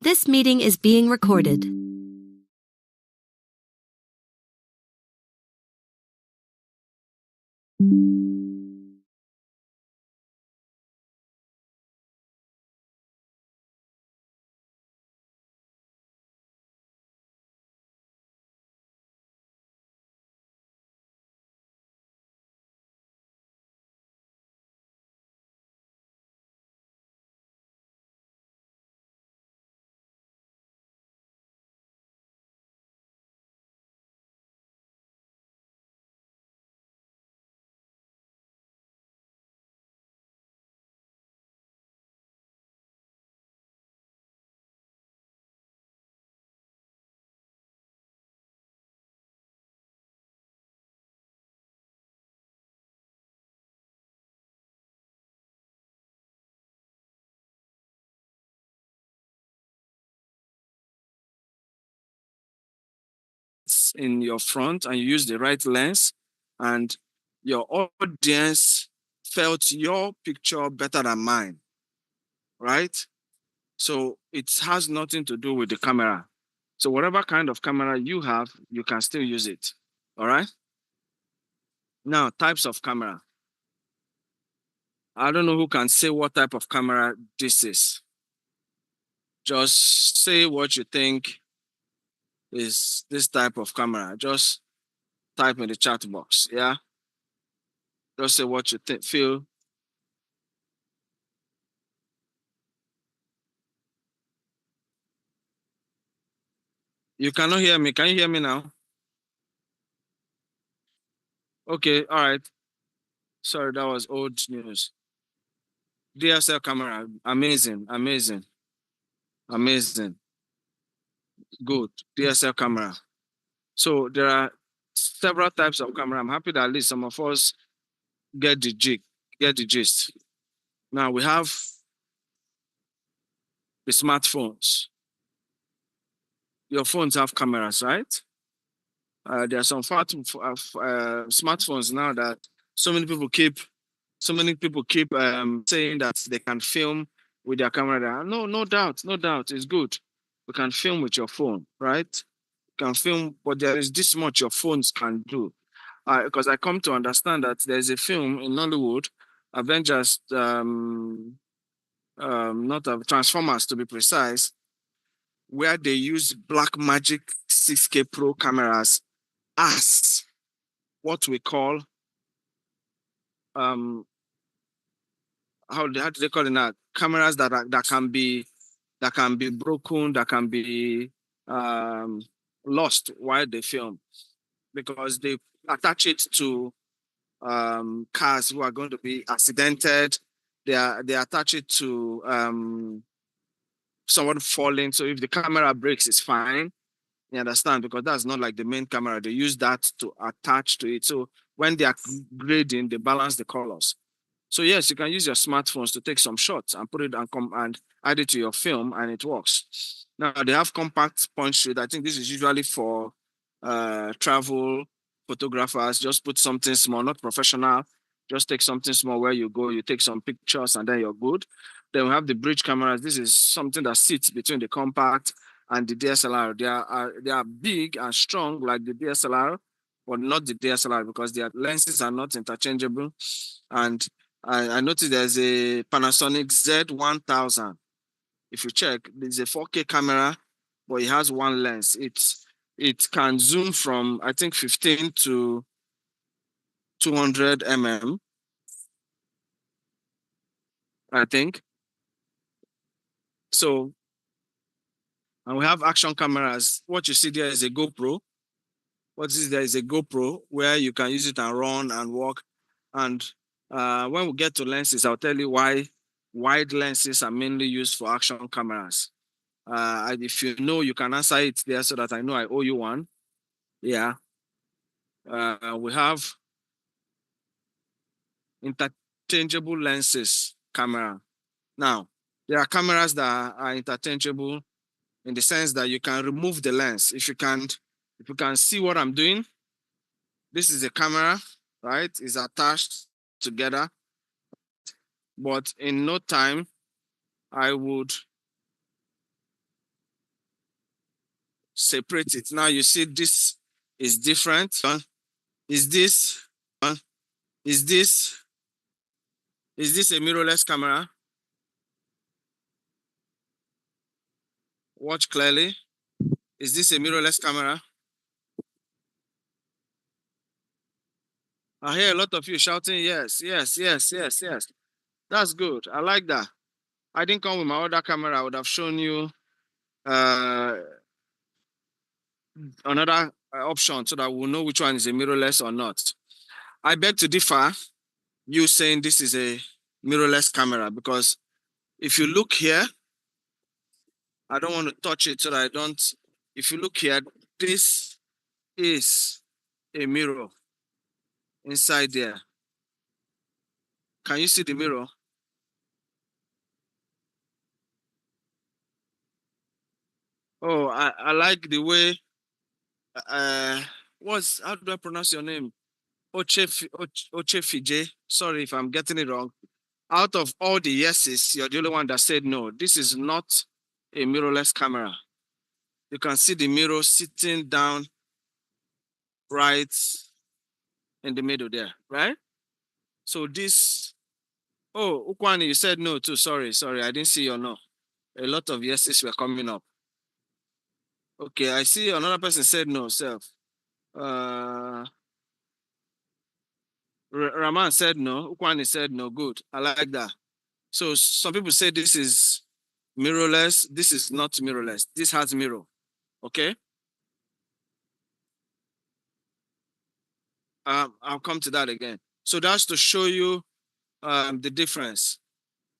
This meeting is being recorded. In your front and you use the right lens, and your audience felt your picture better than mine, right? So it has nothing to do with the camera. So whatever kind of camera you have, you can still use it. All right. Now, types of camera. I don't know who can say what type of camera this is. Just say what you think is this type of camera. Just type in the chat box. Yeah. Just say what you feel. You cannot hear me. Can you hear me now? Okay. All right. Sorry, that was old news. DSL camera. Amazing. Amazing. Amazing. Good. DSL camera. So there are several types of camera. I'm happy that at least some of us get the gist. Now we have the smartphones. Your phones have cameras, right? There are some smartphones now that so many people keep saying that they can film with their camera. No, no doubt, no doubt. It's good. You can film with your phone, right? You can film, but there is this much your phones can do. Because I come to understand that there's a film in Nollywood, Avengers, not Transformers to be precise, where they use Black Magic 6K Pro cameras as what we call how do they call it now? Cameras that can be broken, that can be lost while they film, because they attach it to cars who are going to be accidented. They attach it to someone falling. So if the camera breaks, it's fine. You understand? Because that's not like the main camera. They use that to attach to it. So when they are grading, they balance the colors. So yes, you can use your smartphones to take some shots and put it and add it to your film, and it works. Now they have compact point shoot. I think this is usually for travel photographers. Just put something small, not professional. Just take something small where you go. You take some pictures, and then you're good. Then we have the bridge cameras. This is something that sits between the compact and the DSLR. They are big and strong like the DSLR, but not the DSLR because their lenses are not interchangeable. And I noticed there's a Panasonic Z1000. If you check, it's a 4K camera, but it has one lens. It can zoom from I think 15 to 200 mm. I think so. And we have action cameras. What you see there is a GoPro. What is there is a GoPro where you can use it and run and walk. And when we get to lenses, I'll tell you why wide lenses are mainly used for action cameras. If you know, you can answer it there so that I know I owe you one. Yeah. We have interchangeable lenses camera. Now, there are cameras that are interchangeable in the sense that you can remove the lens. If you can see what I'm doing, this is a camera, right? It's attached together. But in no time, I would separate it. Now you see this is different. Is this is this is this a mirrorless camera? Watch clearly. Is this a mirrorless camera? I hear a lot of you shouting, yes, yes, yes, yes, yes. That's good. I like that. I didn't come with my other camera. I would have shown you uh, another option so that we'll know which one is a mirrorless or not. I beg to differ, you saying this is a mirrorless camera, because if you look here, I don't want to touch it so that I don't. If you look here, this is a mirror inside there. Can you see the mirror? Oh, I like the way. How do I pronounce your name? Ochefije. Sorry if I'm getting it wrong. Out of all the yeses, you're the only one that said no. This is not a mirrorless camera. You can see the mirror sitting down right in the middle there, right? So this, oh, Ukwani, you said no too. Sorry, I didn't see your no. A lot of yeses were coming up. Okay, I see another person said no, self. Uh, Raman said no. Ukwani said no. Good. I like that. So some people say this is mirrorless. This is not mirrorless. This has mirror. Okay. I'll come to that again. So that's to show you the difference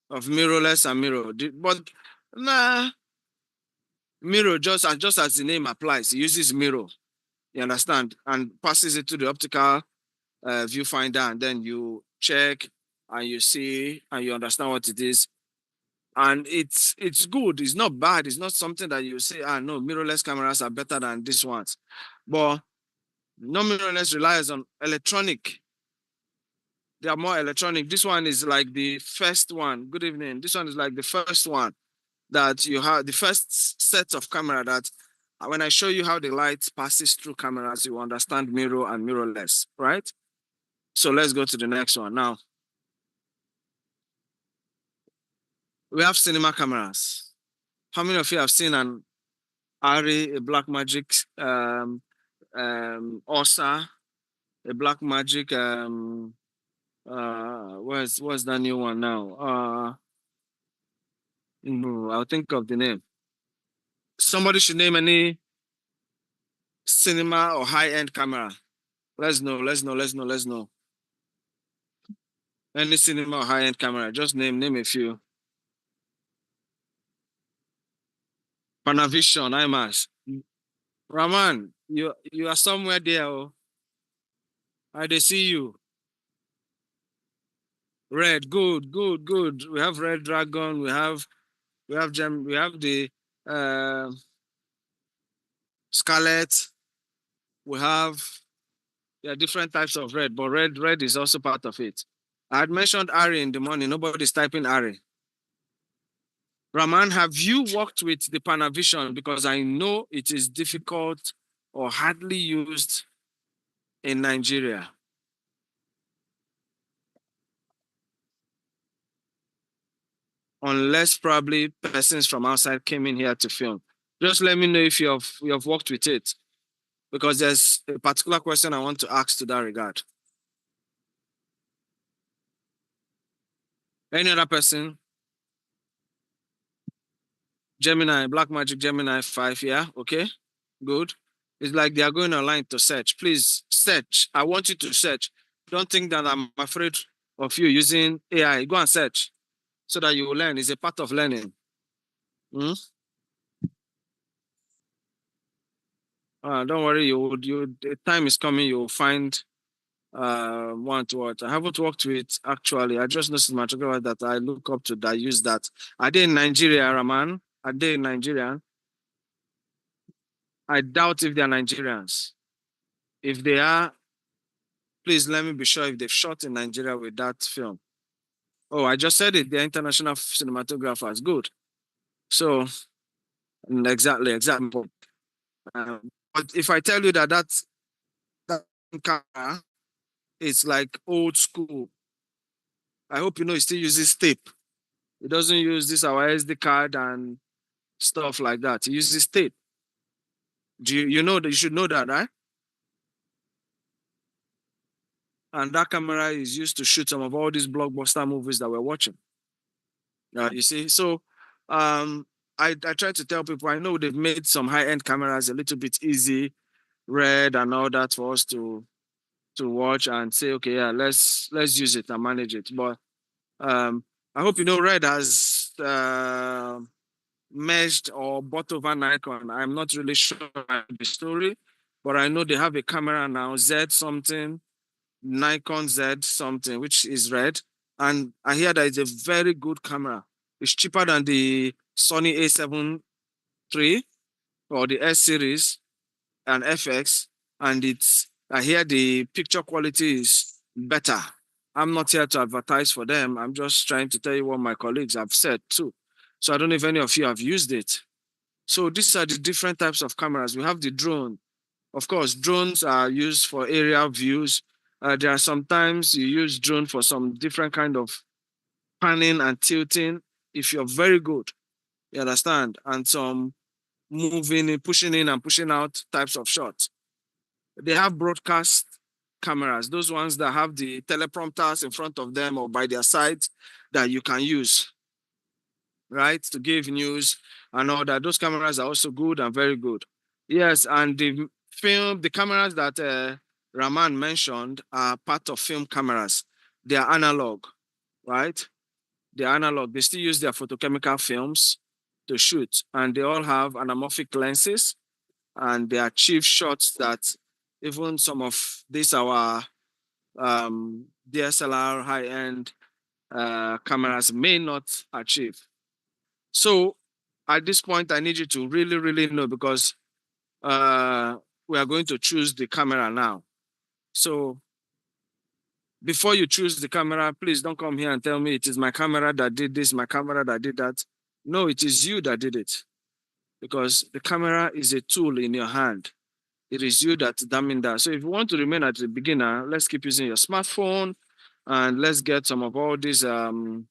of mirrorless and mirror. But nah, mirror just as the name applies, it uses mirror. You understand, and passes it to the optical viewfinder, and then you check and you see and you understand what it is. And it's good. It's not bad. It's not something that you say, no, mirrorless cameras are better than these ones. But non-mirrorless relies on electronic. They are more electronic. This one is like the first one. Good evening. This one is like the first one that you have, the first set of camera that when I show you how the light passes through cameras, you understand mirror and mirrorless, right? So let's go to the next one. Now, we have cinema cameras. How many of you have seen an Ari, a Blackmagic Osa, a Blackmagic what's that new one now? I'll think of the name. Somebody should name any cinema or high-end camera. Let's know. Any cinema or high-end camera? Just name a few. Panavision, IMAX. Raman, you are somewhere there. Oh. I see you. Red, good. We have Red Dragon. We have the uh, Scarlet. We have different types of red, but red is also part of it. I had mentioned Ari in the morning. Nobody's typing Ari. Raman, have you worked with the Panavision? Because I know it is difficult or hardly used in Nigeria. Unless probably persons from outside came in here to film. Just let me know if you have worked with it, because there's a particular question I want to ask to that regard. Any other person? Gemini, Blackmagic Gemini 5, yeah, okay, good. It's like they are going online to search. Please search. I want you to search. Don't think that I'm afraid of you using AI. Go and search so that you will learn. It's a part of learning. Hmm? Don't worry, the time is coming, you'll find one to watch. I haven't worked with actually. I just know cinematographer that I look up to that use that. Are they in Nigeria, Raman? Are they in Nigeria? I doubt if they are Nigerians. If they are, please let me be sure if they've shot in Nigeria with that film. Oh, I just said it. They're international cinematographers. Good. So exactly. But if I tell you that camera is like old school, I hope you know it still uses tape. It doesn't use this our SD card and stuff like that. It uses tape. Do you know that you should know that, right? And that camera is used to shoot some of all these blockbuster movies that we're watching. You see, so I try to tell people I know they've made some high-end cameras a little bit easy, red and all that for us to watch and say, okay, yeah, let's use it and manage it. But I hope you know red has meshed or bought over Nikon. I'm not really sure about the story, but I know they have a camera now, Z something, Nikon Z something, which is red. And I hear that it's a very good camera. It's cheaper than the Sony A7 III or the S series and FX. And I hear the picture quality is better. I'm not here to advertise for them. I'm just trying to tell you what my colleagues have said too. So I don't know if any of you have used it. So these are the different types of cameras. We have the drone. Of course, drones are used for aerial views. There are sometimes you use drone for some different kind of panning and tilting. If you're very good, you understand, and some moving and pushing in and pushing out types of shots. They have broadcast cameras, those ones that have the teleprompters in front of them or by their side that you can use, right, to give news and all that. Those cameras are also good and very good. Yes, and the cameras that Raman mentioned are part of film cameras. They are analog, right? They're analog. They still use their photochemical films to shoot, and they all have anamorphic lenses, and they achieve shots that even some of these our DSLR high-end cameras may not achieve. So at this point, I need you to really, really know, because we are going to choose the camera now. So before you choose the camera, please don't come here and tell me it is my camera that did this, my camera that did that. No, it is you that did it, because the camera is a tool in your hand. It is you that determined that. So if you want to remain at the beginner, let's keep using your smartphone and let's get some of all these um,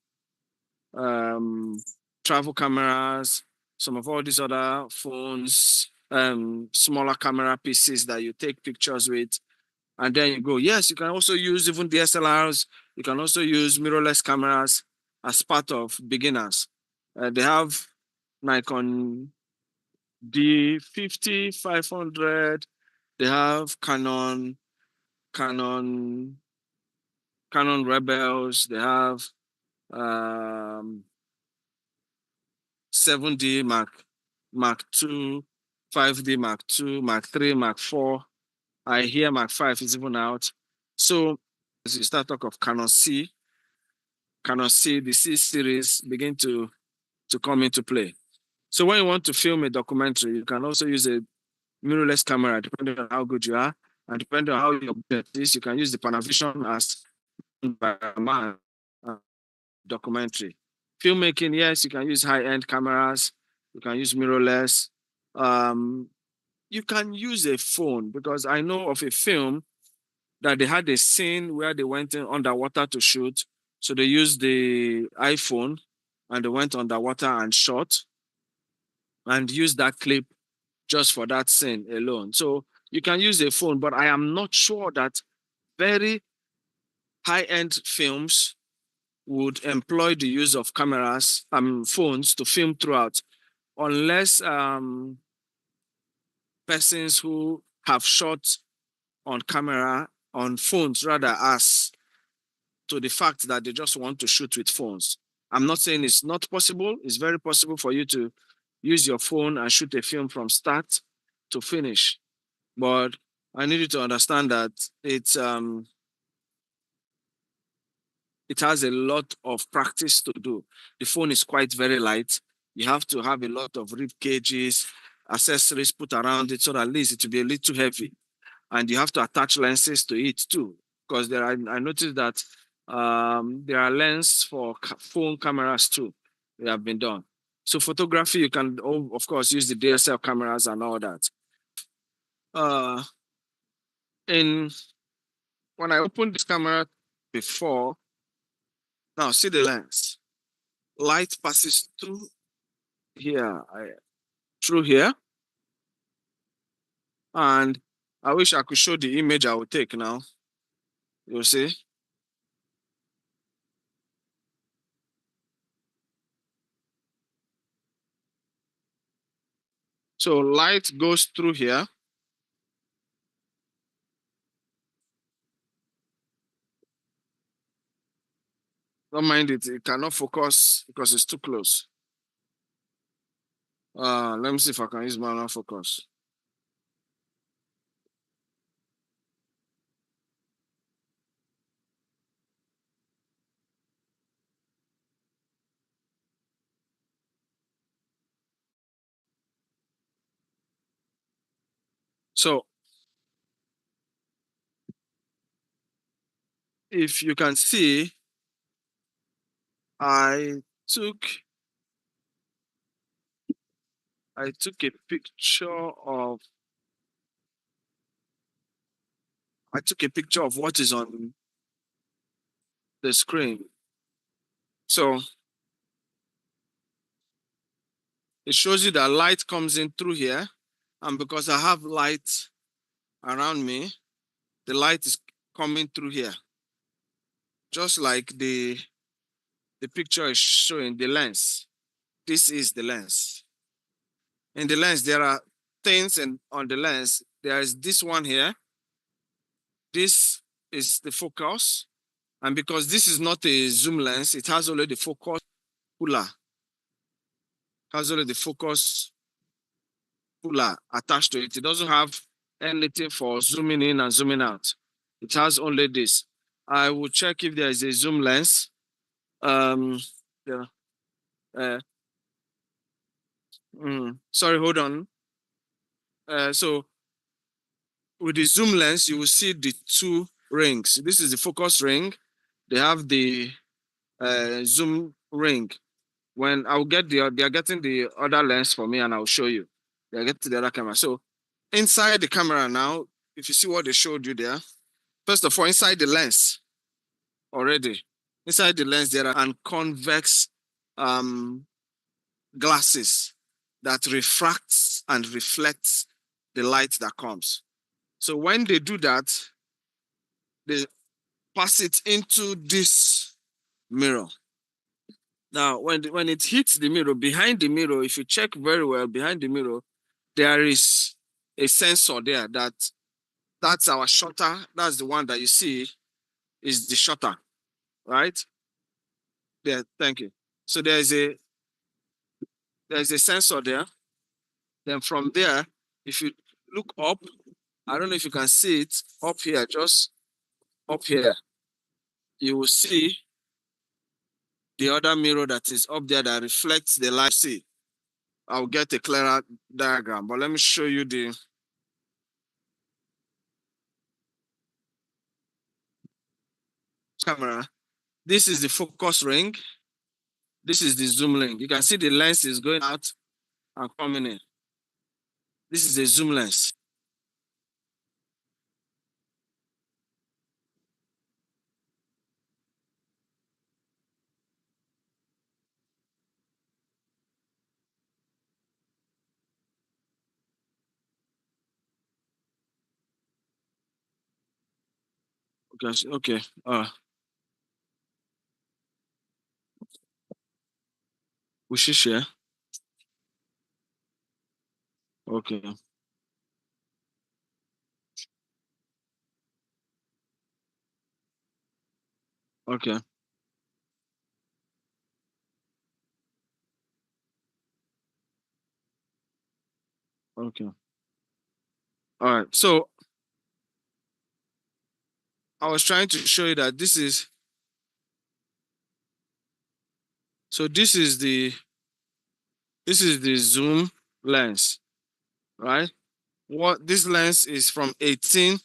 travel cameras, some of all these other phones, smaller camera pieces that you take pictures with, and then you go. Yes, you can also use even DSLRs. You can also use mirrorless cameras as part of beginners. They have Nikon D50, 500. They have Canon Canon Rebels. They have 7D Mark II, 5D Mark II, Mark III, Mark IV. I hear Mark V is even out. So as you start talk of Canon C, the C series begin to come into play. So when you want to film a documentary, you can also use a mirrorless camera, depending on how good you are, and depending on how your budget is, you can use the Panavision as documentary. Filmmaking, yes, you can use high-end cameras, you can use mirrorless. You can use a phone, because I know of a film that they had a scene where they went in underwater to shoot. So they used the iPhone and they went underwater and shot and used that clip just for that scene alone. So you can use a phone, but I am not sure that very high-end films would employ the use of cameras, phones to film throughout, unless persons who have shot on camera, on phones rather, as to the fact that they just want to shoot with phones. I'm not saying it's not possible. It's very possible for you to use your phone and shoot a film from start to finish. But I need you to understand that it has a lot of practice to do. The phone is quite very light. You have to have a lot of rib cages, accessories put around it, so that at least it will be a little heavy. And you have to attach lenses to it too, because I noticed that there are lenses for phone cameras too. They have been done. So photography, you can, of course, use the DSL cameras and all that. Uh, in When I opened this camera before, now see the lens. Light passes through here, through here, and I wish I could show the image I will take now. You'll see. So light goes through here. Don't mind it, it cannot focus because it's too close. Let me see if I can use manual focus. So if you can see, I took a picture of what is on the screen. So it shows you that light comes in through here, and because I have light around me, the light is coming through here. Just like the picture is showing the lens. This is the lens. In the lens, there are things, and on the lens, there is this one here. This is the focus. And because this is not a zoom lens, it has already focus puller. Has already the focus puller attached to it. It doesn't have anything for zooming in and zooming out. It has only this. I will check if there is a zoom lens. Yeah. Sorry, hold on. So with the zoom lens, you will see the two rings. This is the focus ring. They have the zoom ring. When I'll get they are getting the other lens for me, and I'll show you. They're getting the other camera. So inside the camera now, if you see what they showed you there, first of all, inside the lens already, inside the lens there are convex glasses that refracts and reflects the light that comes. So when they do that, they pass it into this mirror. Now, when it hits the mirror, behind the mirror, if you check very well, behind the mirror, there is a sensor there that's our shutter. That's the one that you see is the shutter. right? There, thank you. So there's a sensor there. Then from there, if you look up, I don't know if you can see it up here, just up here, you will see the other mirror that is up there that reflects the light. See, I'll get a clearer diagram, but let me show you the camera. This is the focus ring. This is the zoom ring. You can see the lens is going out and coming in. This is a zoom lens. Okay, okay. We should share. Okay. Okay. Okay. All right. So I was trying to show you that this is this is the zoom lens, right? What this lens is from 18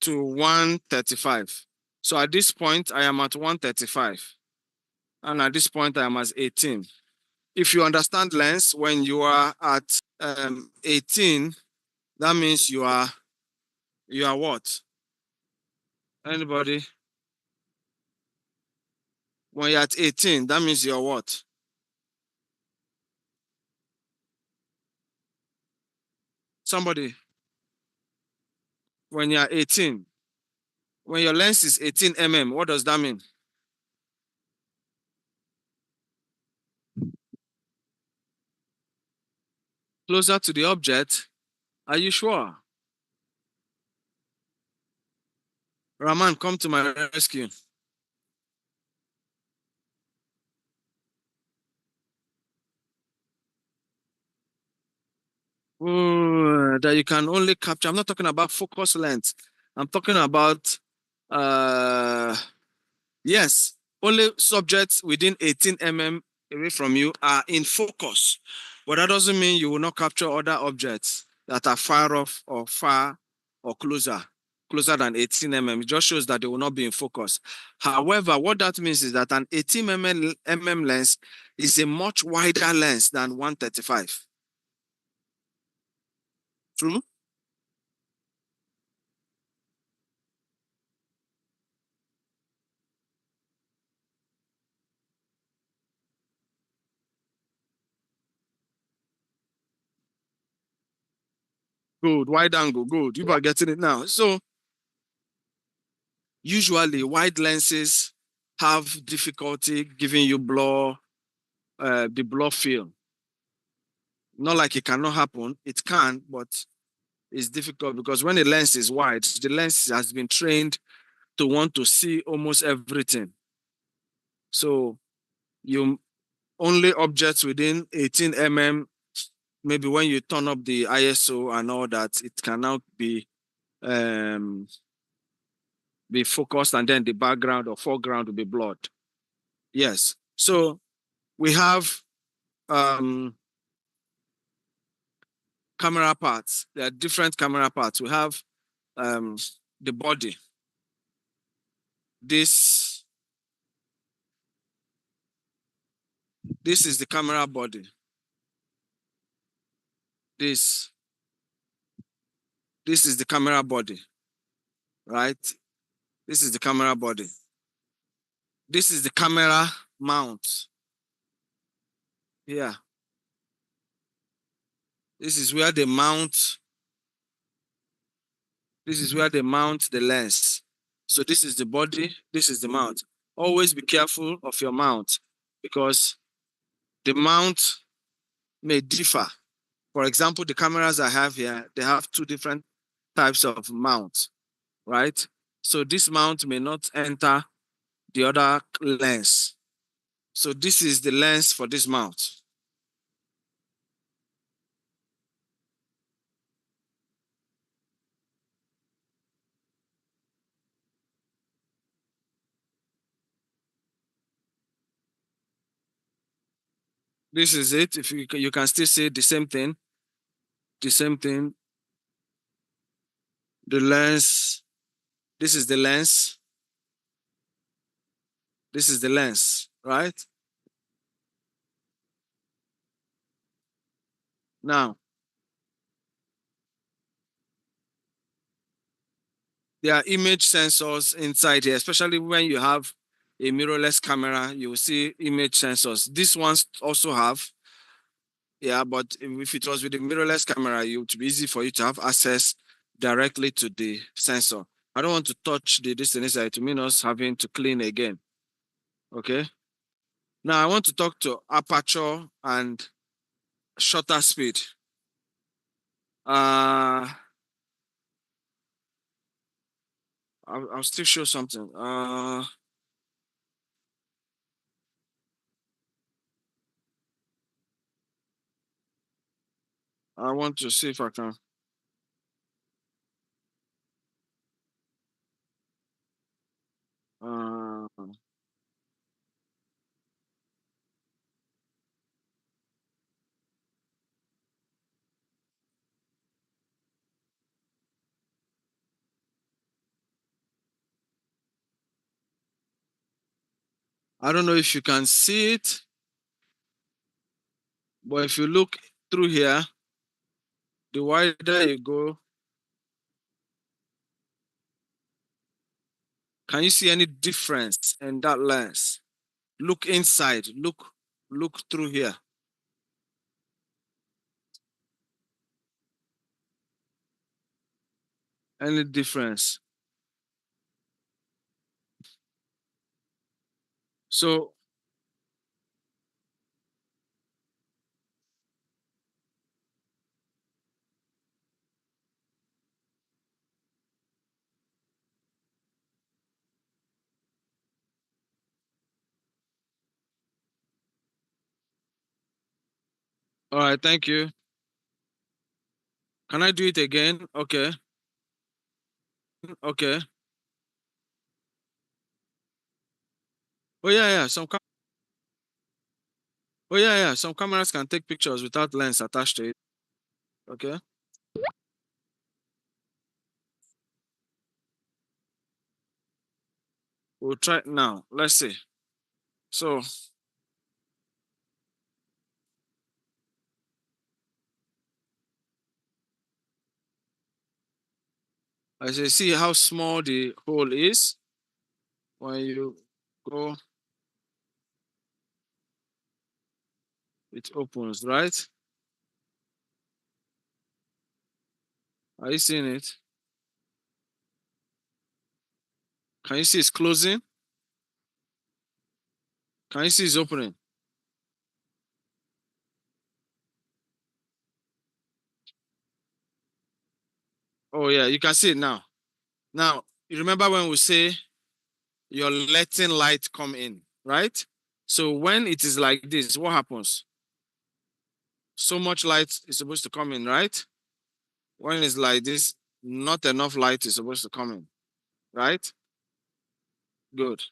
to 135. So at this point, I am at 135. And at this point, I am at 18. If you understand lens, when you are at 18, that means you are what? Anybody? When you're at 18, that means you're what? Somebody, when you're 18, when your lens is 18 mm, what does that mean? Closer to the object. Are you sure? Rahman, come to my rescue. Oh, that you can only capture. I'm not talking about focus length. I'm talking about, yes, only subjects within 18 mm away from you are in focus. But that doesn't mean you will not capture other objects that are far off or far or closer than 18 mm. It just shows that they will not be in focus. However, what that means is that an 18 mm lens is a much wider lens than 135. True? Good, wide angle, good. You are getting it now. So usually wide lenses have difficulty giving you blur, the blur film. Not like it cannot happen, it can, but it's difficult because when the lens is wide, the lens has been trained to want to see almost everything. So you only objects within 18 mm, maybe when you turn up the ISO and all that, it cannot um, be focused, and then the background or foreground will be blurred. Yes. So we have camera parts. There are different camera parts. We have the body. This is the camera body. This is the camera body, right? This is the camera body. This is the camera mount. Yeah. This is where they mount. This is where they mount the lens. So this is the body. This is the mount. Always be careful of your mount because the mount may differ. For example, the cameras I have here, they have two different types of mount, right? So this mount may not enter the other lens. So this is the lens for this mount. This is it. If you can still see the same thing, the same thing. The lens, this is the lens. This is the lens, right? Now, there are image sensors inside here, especially when you have a mirrorless camera, you will see image sensors. These ones also have, yeah, but if it was with a mirrorless camera, it would be easy for you to have access directly to the sensor. I don't want to touch the distance to mean us having to clean again. Okay. Now I want to talk to aperture and shutter speed. I'll still show something. I want to see if I can. Uh, I don't know if you can see it, but if you look through here, the wider you go, can you see any difference in that lens? Look inside, look through here. Any difference? So, all right, thank you. Can I do it again? Okay, okay. Oh yeah, yeah. Oh yeah, yeah. Some cameras can take pictures without lens attached to it. Okay. We'll try it now. Let's see. So as you see how small the hole is when you go, it opens, right? Are you seeing it? Can you see it's closing? Can you see it's opening? Oh yeah, you can see it now. Now, you remember when we say you're letting light come in, right? So when it is like this, what happens? So much light is supposed to come in, right? When it's like this, not enough light is supposed to come in, right? Good.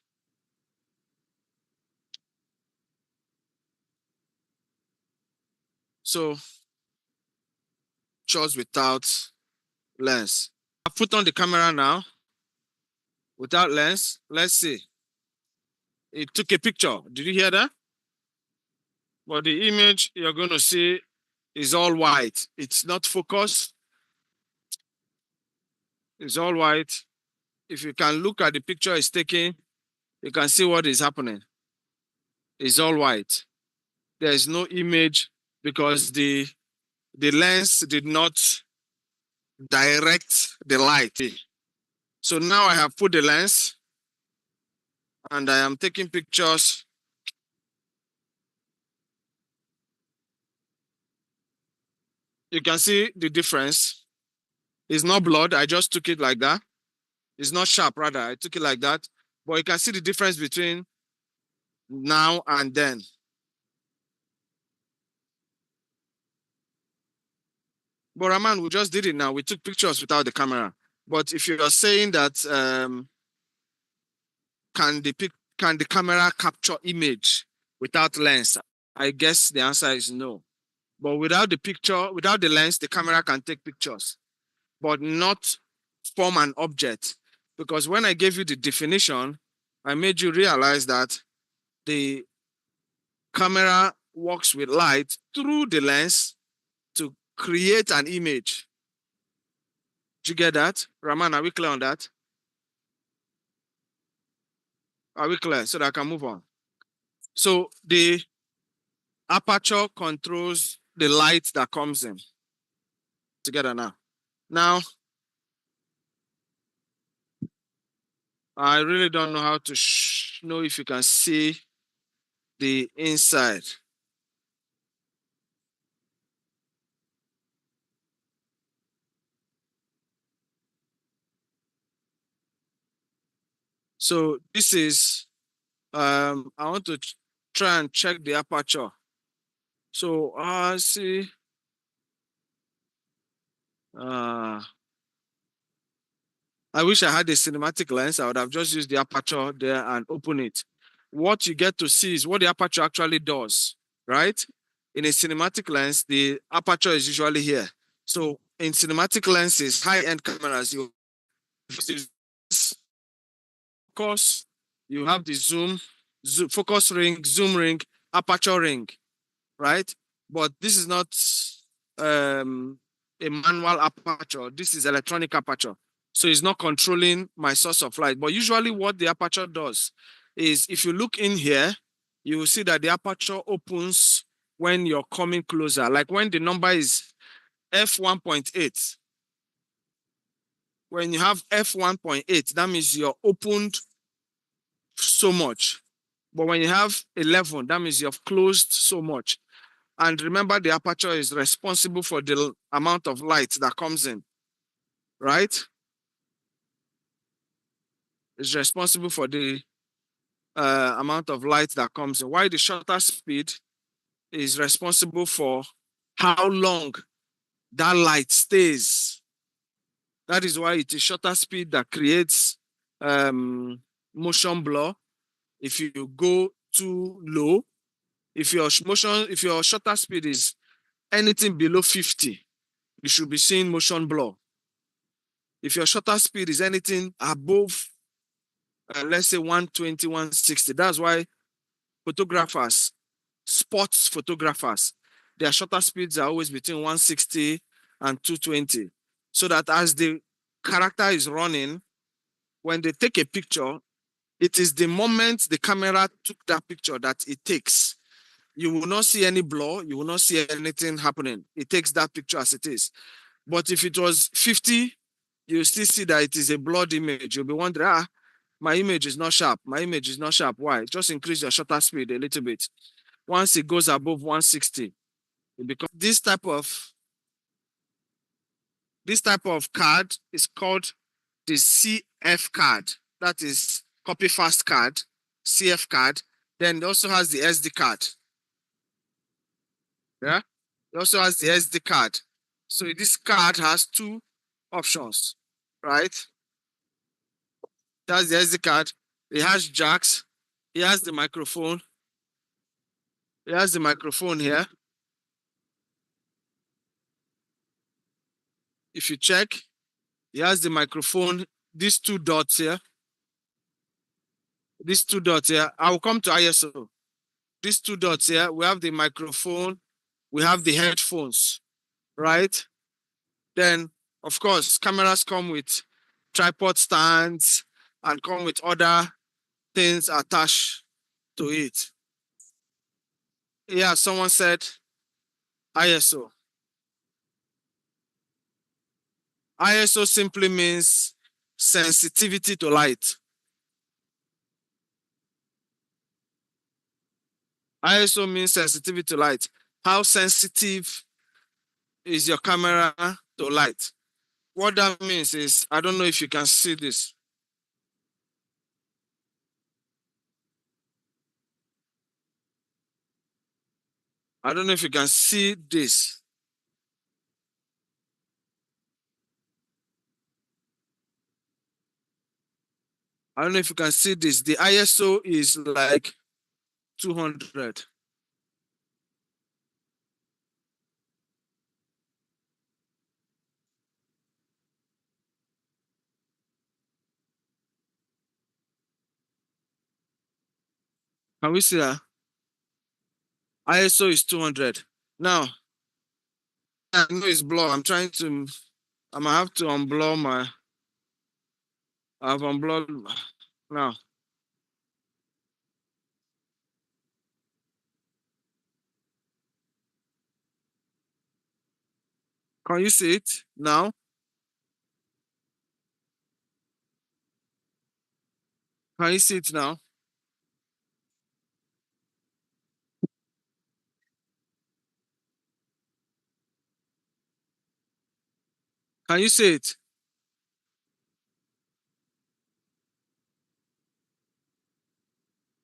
So shots without lens. I put on the camera now without lens. Let's see. It took a picture. Did you hear that? But the image you're going to see is all white. It's not focused. It's all white. If you can look at the picture it's taking, you can see what is happening. It's all white. There is no image because the lens did not direct the light. So now I have put the lens and I am taking pictures. You can see the difference. It's not blood. I just took it like that. It's not sharp, rather. I took it like that. But you can see the difference between now and then. But Raman, we just did it now. We took pictures without the camera. But if you're saying that can the camera capture image without lens? I guess the answer is no. But without the lens, the camera can take pictures, but not form an object. Because when I gave you the definition, I made you realize that the camera works with light through the lens to create an image. Did you get that? Raman, are we clear on that? Are we clear? So that I can move on. So the aperture controls the light that comes in. Together now. Now, I really don't know how to know if you can see the inside. So this is, I want to try and check the aperture. So see, I wish I had a cinematic lens. I would have just used the aperture there and open it. What you get to see is what the aperture actually does, right? In a cinematic lens, the aperture is usually here. So in cinematic lenses, high-end cameras, you focus, you have the zoom, focus ring, zoom ring, aperture ring, right? But this is not a manual aperture. This is electronic aperture. So it's not controlling my source of light. But usually what the aperture does is if you look in here, you will see that the aperture opens when you're coming closer. Like when the number is f1.8. When you have f1.8, that means you're opened so much. But when you have 11, that means you've closed so much. And remember, the aperture is responsible for the amount of light that comes in, right? It's responsible for the amount of light that comes in. While the shutter speed is responsible for how long that light stays. That is why it is shutter speed that creates motion blur. If you go too low, if your shutter speed is anything below 50, you should be seeing motion blur. If your shutter speed is anything above, let's say 120, 160, that's why photographers, sports photographers, their shutter speeds are always between 160 and 220. So that as the character is running, when they take a picture, it is the moment the camera took that picture that it takes. You will not see any blur. You will not see anything happening. It takes that picture as it is. But if it was 50, you still see that it is a blurred image. You'll be wondering, my image is not sharp. My image is not sharp. Why? Just increase your shutter speed a little bit. Once it goes above 160, it becomes this type of card is called the CF card. That is copy fast card, CF card. Then it also has the SD card. Yeah, it also has the SD card. So this card has two options, right? That's the SD card. It has jacks. It has the microphone. It has the microphone here. If you check, it has the microphone. These two dots here. These two dots here. I will come to ISO. These two dots here. We have the microphone. We have the headphones, right? Then, of course, cameras come with tripod stands and come with other things attached to it. Yeah, someone said ISO. ISO simply means sensitivity to light. ISO means sensitivity to light. How sensitive is your camera to light? What that means is, I don't know if you can see this. I don't know if you can see this. I don't know if you can see this. The ISO is like 200. Can we see that? ISO is 200. Now, I know it's blur. I'm gonna have to unblur my, I've unblurred now. Can you see it now? Can you see it now? Can you see it?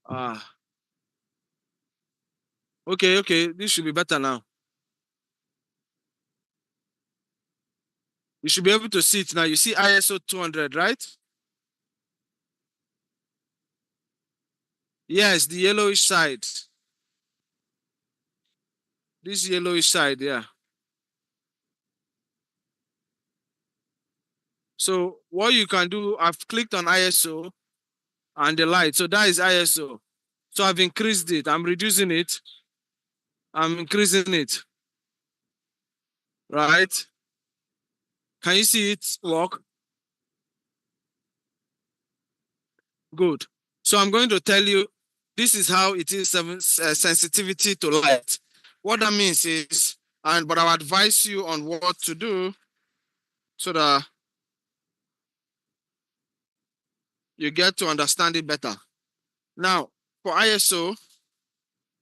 Ah, okay. This should be better now. You should be able to see it now. You see ISO 200, right? Yes, the yellowish side. This yellowish side, yeah. So what you can do, I've clicked on ISO and the light. So that is ISO. So I've increased it. I'm reducing it. I'm increasing it. Right? Can you see it work? Good. So I'm going to tell you this is how it is sensitivity to light. What that means is, but I'll advise you on what to do so that you get to understand it better. Now, for ISO,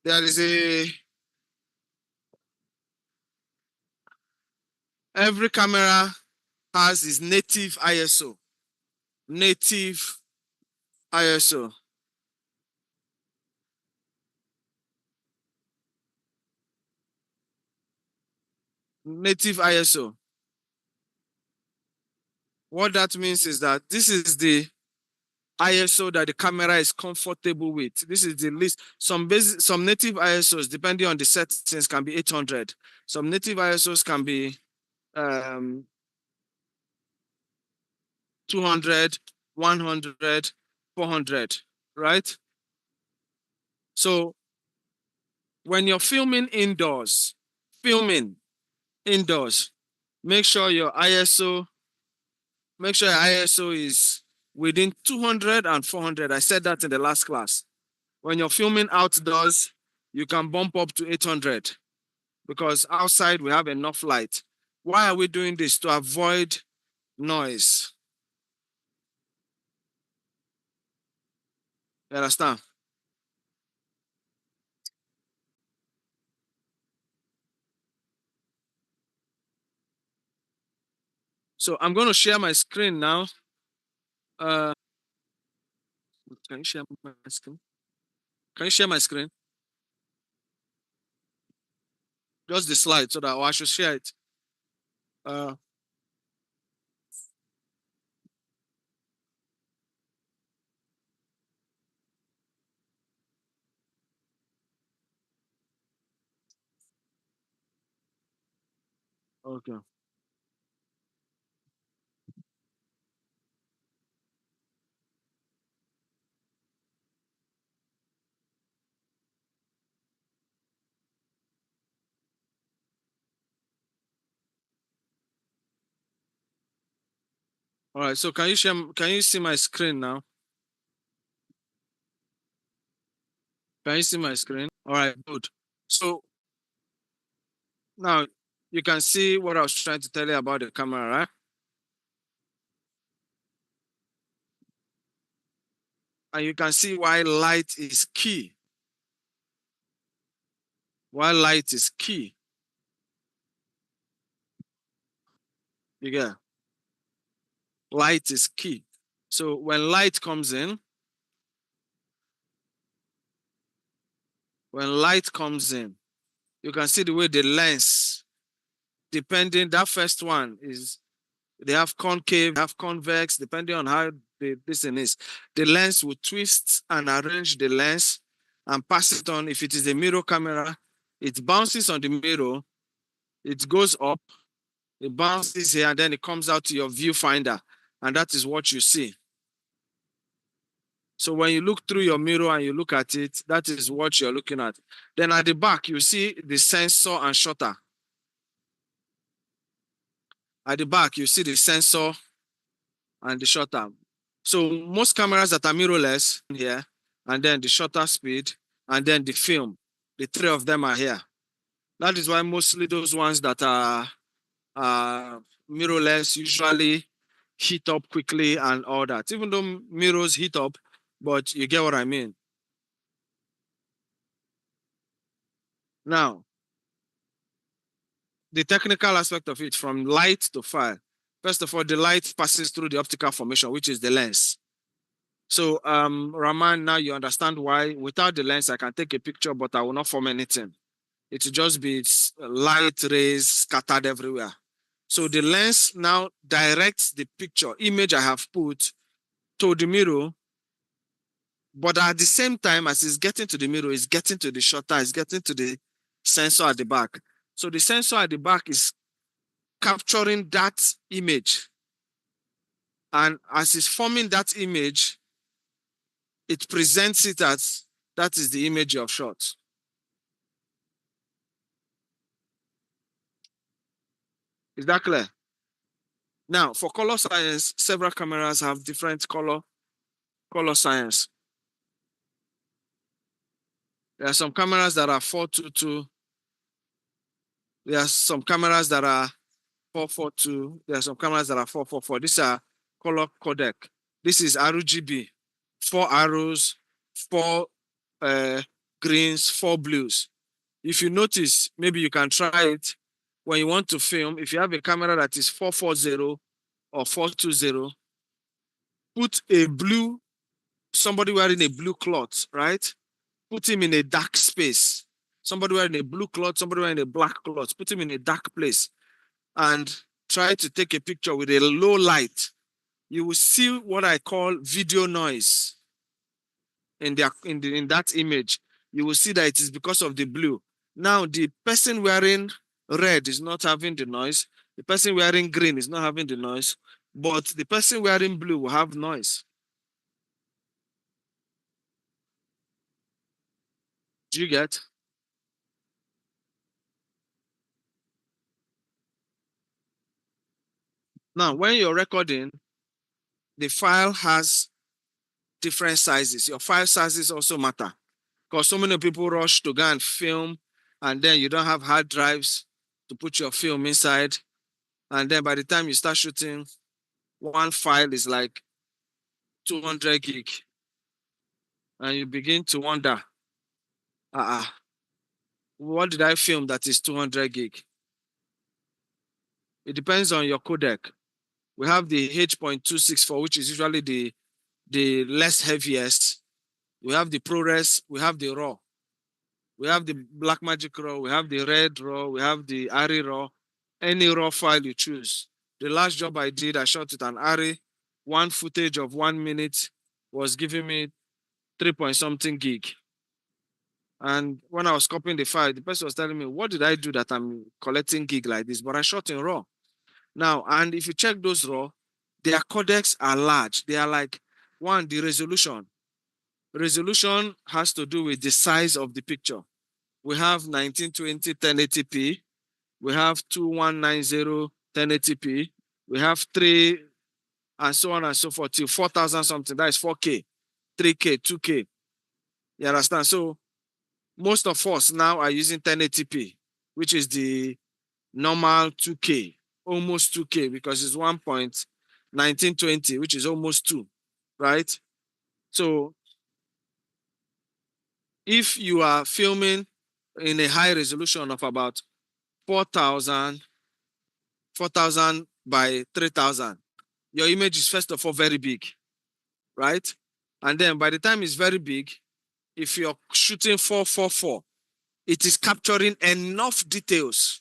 there is every camera has its native ISO. Native ISO. Native ISO. What that means is that this is the ISO that the camera is comfortable with. This is the least. Some native ISOs, depending on the settings, can be 800. Some native ISOs can be 200, 100, 400, right? So when you're filming indoors, make sure your ISO, is within 200 and 400. I said that in the last class. When you're filming outdoors, you can bump up to 800 because outside we have enough light. Why are we doing this? To avoid noise. You understand? So I'm going to share my screen now. Uh, can you share my screen? Can you share my screen? Just the slide so that I should share it. Uh, okay. All right. So can you share? Can you see my screen now? Can you see my screen? All right. Good. So now you can see what I was trying to tell you about the camera, right? And you can see why light is key. Why light is key. You get light is key. So when light comes in, You can see the way the lens, depending, that first one is, they have concave, they have convex, depending on how this thing is. The lens will twist and arrange the lens and pass it on. If it is a mirror camera, it bounces on the mirror, it goes up, it bounces here, and then it comes out to your viewfinder, and that is what you see. So when you look through your mirror and you look at it, that is what you're looking at. Then at the back, you see the sensor and shutter. At the back, you see the sensor and the shutter. So most cameras that are mirrorless here, and then the shutter speed, and then the film, the three of them are here. That is why mostly those ones that are mirrorless usually heat up quickly and all that. Even though mirrors heat up, but you get what I mean. Now, the technical aspect of it, from light to fire. First of all, the light passes through the optical formation, which is the lens. So, Raman, now you understand why without the lens, I can take a picture, but I will not form anything. It will just be light rays scattered everywhere. So the lens now directs the picture, image I have put to the mirror, but at the same time as it's getting to the mirror, it's getting to the shutter, it's getting to the sensor at the back. So the sensor at the back is capturing that image. And as it's forming that image, it presents it as, that is the image of shot. Is that clear? Now, for color science, several cameras have different color science. There are some cameras that are 422. There are some cameras that are 442. There are some cameras that are 444. These are color codec. This is RGB, 4 arrows, 4 greens, 4 blues. If you notice, maybe you can try it when you want to film. If you have a camera that is 440 or 420, put a blue, somebody wearing a blue cloth, right? Put him in a dark space. Somebody wearing a blue cloth, somebody wearing a black cloth, put him in a dark place and try to take a picture with a low light. You will see what I call video noise in that image. You will see that it is because of the blue. Now, the person wearing red is not having the noise. The person wearing green is not having the noise, but the person wearing blue will have noise. Do you get? Now, when you're recording, the file has different sizes. Your file sizes also matter because so many people rush to go and film, and then you don't have hard drives to put your film inside. And then by the time you start shooting, one file is like 200 gig. And you begin to wonder, what did I film that is 200 gig? It depends on your codec. We have the H.264, which is usually the less heaviest. We have the ProRes, we have the RAW. We have the Blackmagic RAW, we have the Red RAW, we have the ARRI RAW. Any RAW file you choose. The last job I did, I shot with an ARRI. One footage of 1 minute was giving me 3-point-something gig. And when I was copying the file, the person was telling me, what did I do that I'm collecting gig like this? But I shot in RAW. Now, and if you check those RAW, their codecs are large. They are like, one, the resolution. Resolution has to do with the size of the picture. We have 1920 1080p. We have 2190 1080p. We have 3 and so on and so forth till 4000 something. That is 4K, 3K, 2K. You understand? So most of us now are using 1080p, which is the normal 2K, almost 2K, because it's 1.1920, which is almost 2, right? So if you are filming in a high resolution of about 4,000 by 3,000, your image is first of all very big, right? And then by the time it's very big, if you're shooting 444, it is capturing enough details.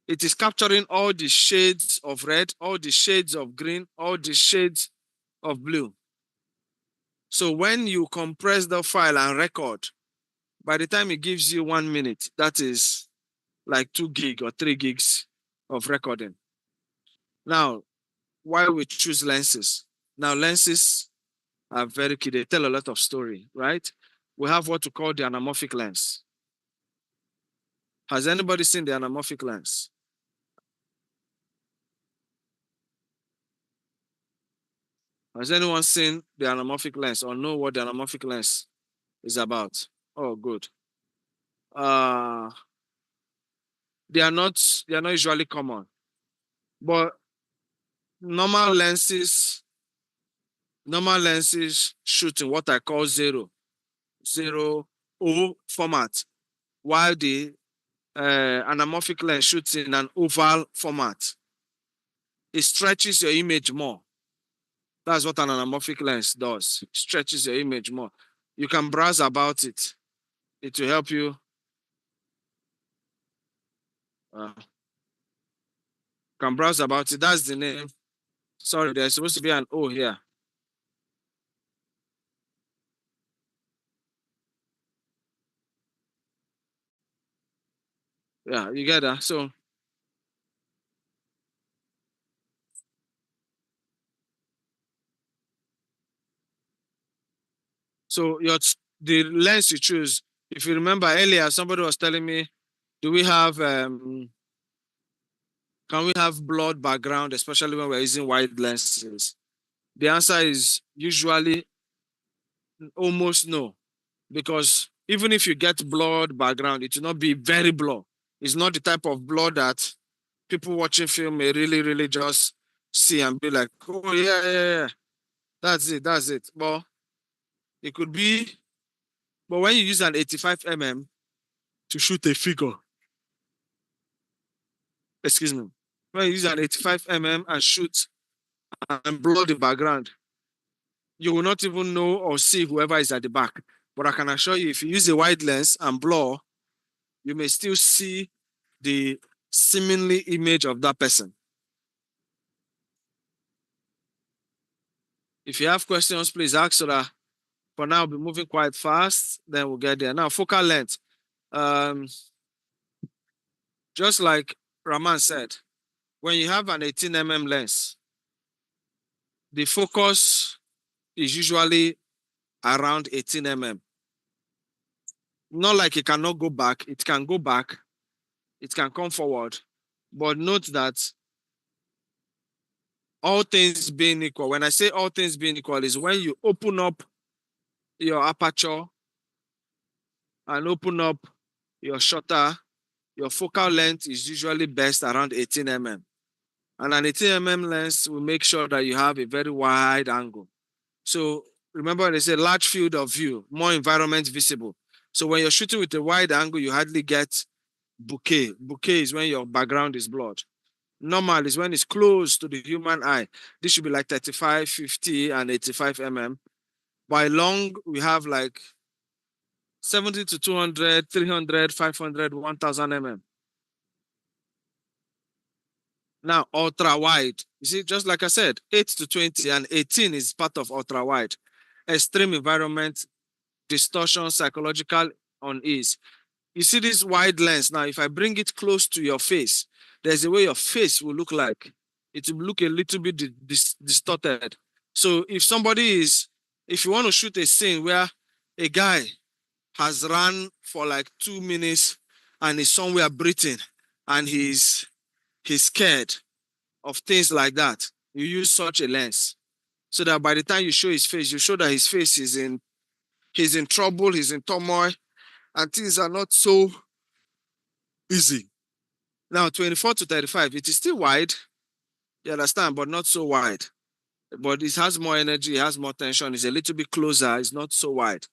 It is capturing all the shades of red, all the shades of green, all the shades of blue. So when you compress the file and record, by the time it gives you 1 minute, that is like 2 gig or 3 gigs of recording. Now, why we choose lenses? Now, lenses are very key. They tell a lot of story, right? We have what we call the anamorphic lens. Has anybody seen the anamorphic lens? Has anyone seen the anamorphic lens or know what the anamorphic lens is about? Oh, good. Uh, they are not usually common, but normal lenses shoot in what I call zero O format, while the anamorphic lens shoots in an oval format. It stretches your image more. That's what an anamorphic lens does. It stretches your image more. You can browse about it. It will help you. Can browse about it. That's the name. Sorry, there's supposed to be an O here. Yeah, you get that. So the lens you choose. If you remember earlier, somebody was telling me, do we have can we have blurred background, especially when we're using wide lenses? The answer is usually almost no, because even if you get blurred background, it will not be very blur. It's not the type of blur that people watching film may really, really just see and be like, oh yeah, yeah, yeah. That's it. But it could be, but when you use an 85 mm to shoot a figure, excuse me, when you use an 85 mm and shoot and blur the background, you will not even know or see whoever is at the back. But I can assure you, if you use a wide lens and blur, you may still see the seemingly image of that person. If you have questions, please ask so that for now, I'll be moving quite fast, then we'll get there. Now, focal length. Um, just like Raman said, when you have an 18 mm lens, the focus is usually around 18 mm. Not like it cannot go back, it can go back, it can come forward. But note that all things being equal, when I say all things being equal, is when you open up your aperture and open up your shutter, your focal length is usually best around 18 mm. And an 18 mm lens will make sure that you have a very wide angle. So remember, they say large field of view, more environment visible. So when you're shooting with a wide angle, you hardly get bokeh. Bokeh is when your background is blurred. Normal is when it's close to the human eye. This should be like 35, 50, and 85 mm. By long, we have like 70 to 200, 300, 500, 1000 mm. Now, ultra wide. You see, just like I said, 8 to 20 and 18 is part of ultra wide. Extreme environment, distortion, psychological unease. You see this wide lens. Now, if I bring it close to your face, there's a way your face will look like. It will look a little bit distorted. So if you want to shoot a scene where a guy has run for like 2 minutes and is somewhere breathing and he's scared of things like that, you use such a lens so that by the time you show his face, you show that his face he's in trouble, he's in turmoil, and things are not so easy. Now, 24 to 35, it is still wide, you understand, but not so wide. But it has more energy, it has more tension, it's a little bit closer, it's not so wide.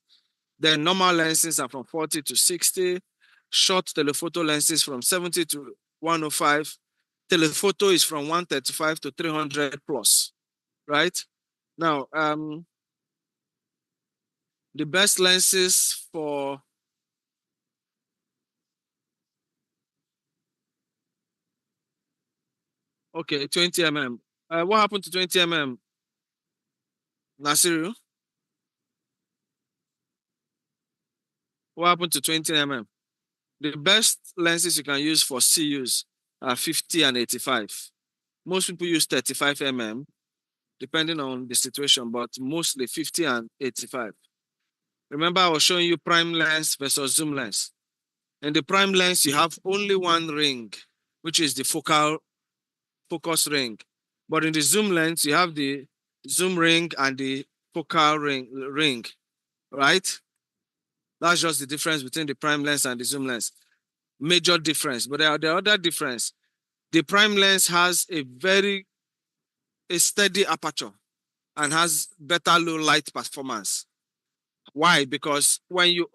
Then normal lenses are from 40 to 60, short telephoto lenses from 70 to 105. Telephoto is from 135 to 300 plus, right? Now, the best lenses for Okay, 20 mm. What happened to 20 mm? Nasiru? What happened to 20 mm? The best lenses you can use for CUs are 50 and 85. Most people use 35 mm, depending on the situation, but mostly 50 and 85. Remember, I was showing you prime lens versus zoom lens. In the prime lens, you have only one ring, which is the focus ring. But in the zoom lens, you have the zoom ring and the focal ring, right? That's just the difference between the prime lens and the zoom lens. Major difference. But there are the other difference. The prime lens has a steady aperture and has better low light performance. Why? Because when you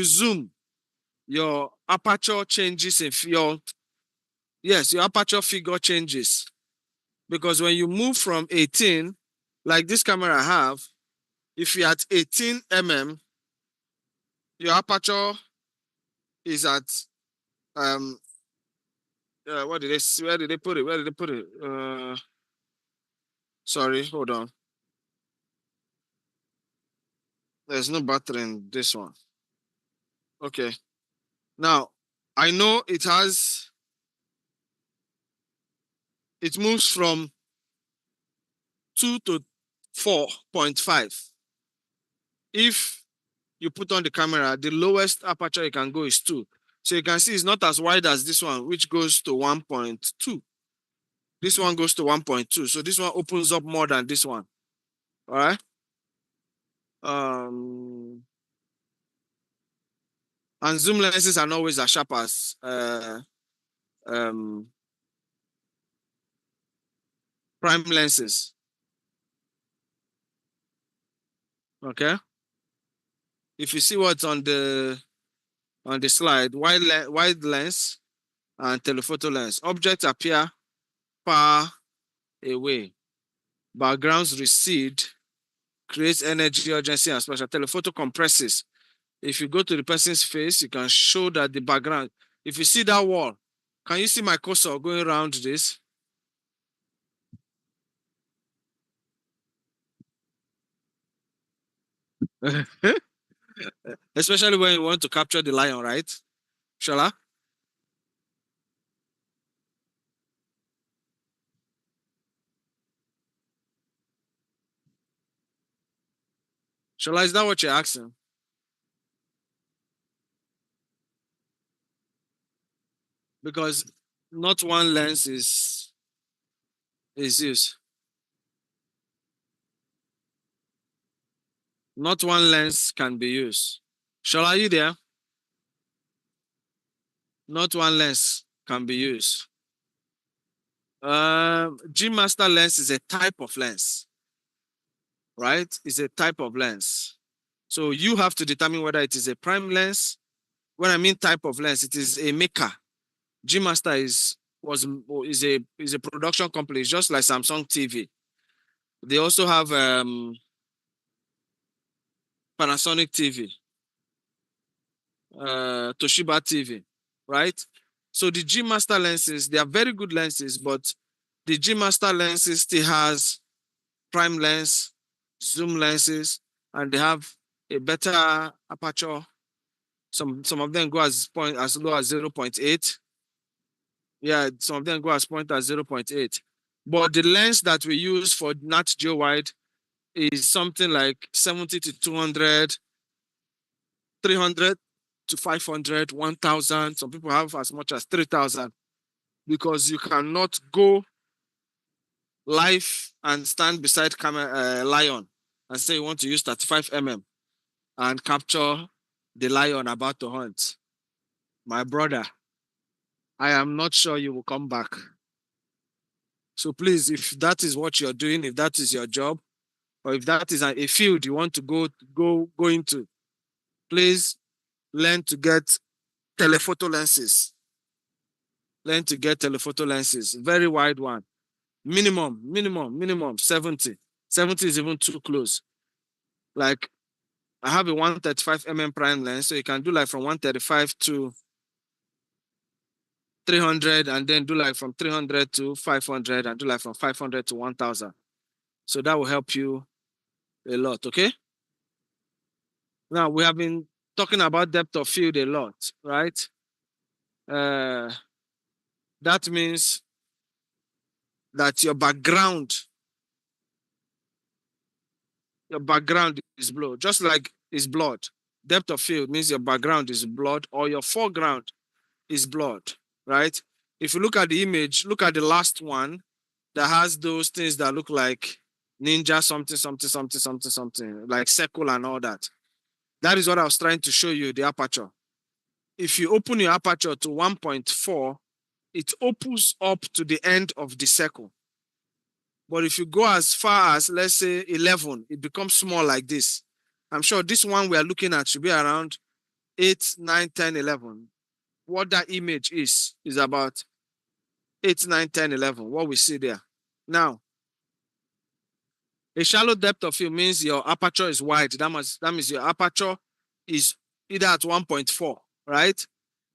zoom, your aperture changes your aperture figure changes. Because when you move from 18, like this camera I have, if you're at 18 mm, your aperture is at what did they where did they put it? Where did they put it? Sorry, hold on. There's no battery in this one. Okay. Now I know it moves from 2 to 4.5. If you put on the camera, the lowest aperture you can go is 2. So you can see it's not as wide as this one, which goes to 1.2. This one goes to 1.2. So this one opens up more than this one. All right. And zoom lenses are not always as sharp as prime lenses. Okay. If you see what's on the slide, wide lens and telephoto lens. Objects appear far away. Backgrounds recede, creates energy, urgency, and special. Telephoto compresses. If you go to the person's face, you can show that the background. If you see that wall, can you see my cursor going around this? Especially when you want to capture the lion, right? Shala? Shala, is that what you're asking? Because not one lens is used. Not one lens can be used. Shala, are you there? Not one lens can be used. G Master lens is a type of lens, right? It's a type of lens. So you have to determine whether it is a prime lens. When I mean type of lens, it is a maker. G Master is a production company. It's just like Samsung TV. They also have Panasonic TV, Toshiba TV, right? So the G Master lenses, they are very good lenses, but the G Master lenses still has prime lens, zoom lenses, and they have a better aperture. Some of them go as low as 0.8. Yeah, some of them go as point at 0.8. But the lens that we use for Nat Geo wide is something like 70 to 200, 300 to 500, 1,000. Some people have as much as 3,000 because you cannot go live and stand beside camera lion and say you want to use 35 mm and capture the lion about to hunt. My brother, I am not sure you will come back. So please, if that is what you're doing, if that is your job, or if that is a field you want to go into, please learn to get telephoto lenses. Learn to get telephoto lenses, very wide one. Minimum 70. 70 is even too close. Like I have a 135 mm prime lens, so you can do like from 135 to 300 and then do like from 300 to 500 and do like from 500 to 1000. So that will help you a lot, okay? Now, we have been talking about depth of field a lot, right? That means that your background is blood, just like is blood. Depth of field means your background is blood or your foreground is blood, right? If you look at the image, look at the last one that has those things that look like ninja something, something, something, something, something, like circle and all that. That is what I was trying to show you, the aperture. If you open your aperture to 1.4, it opens up to the end of the circle. But if you go as far as, let's say, 11, it becomes small like this. I'm sure this one we are looking at should be around 8, 9, 10, 11. What that image is about 8, 9, 10, 11, what we see there. Now, a shallow depth of field means your aperture is wide. That means your aperture is either at 1.4, right?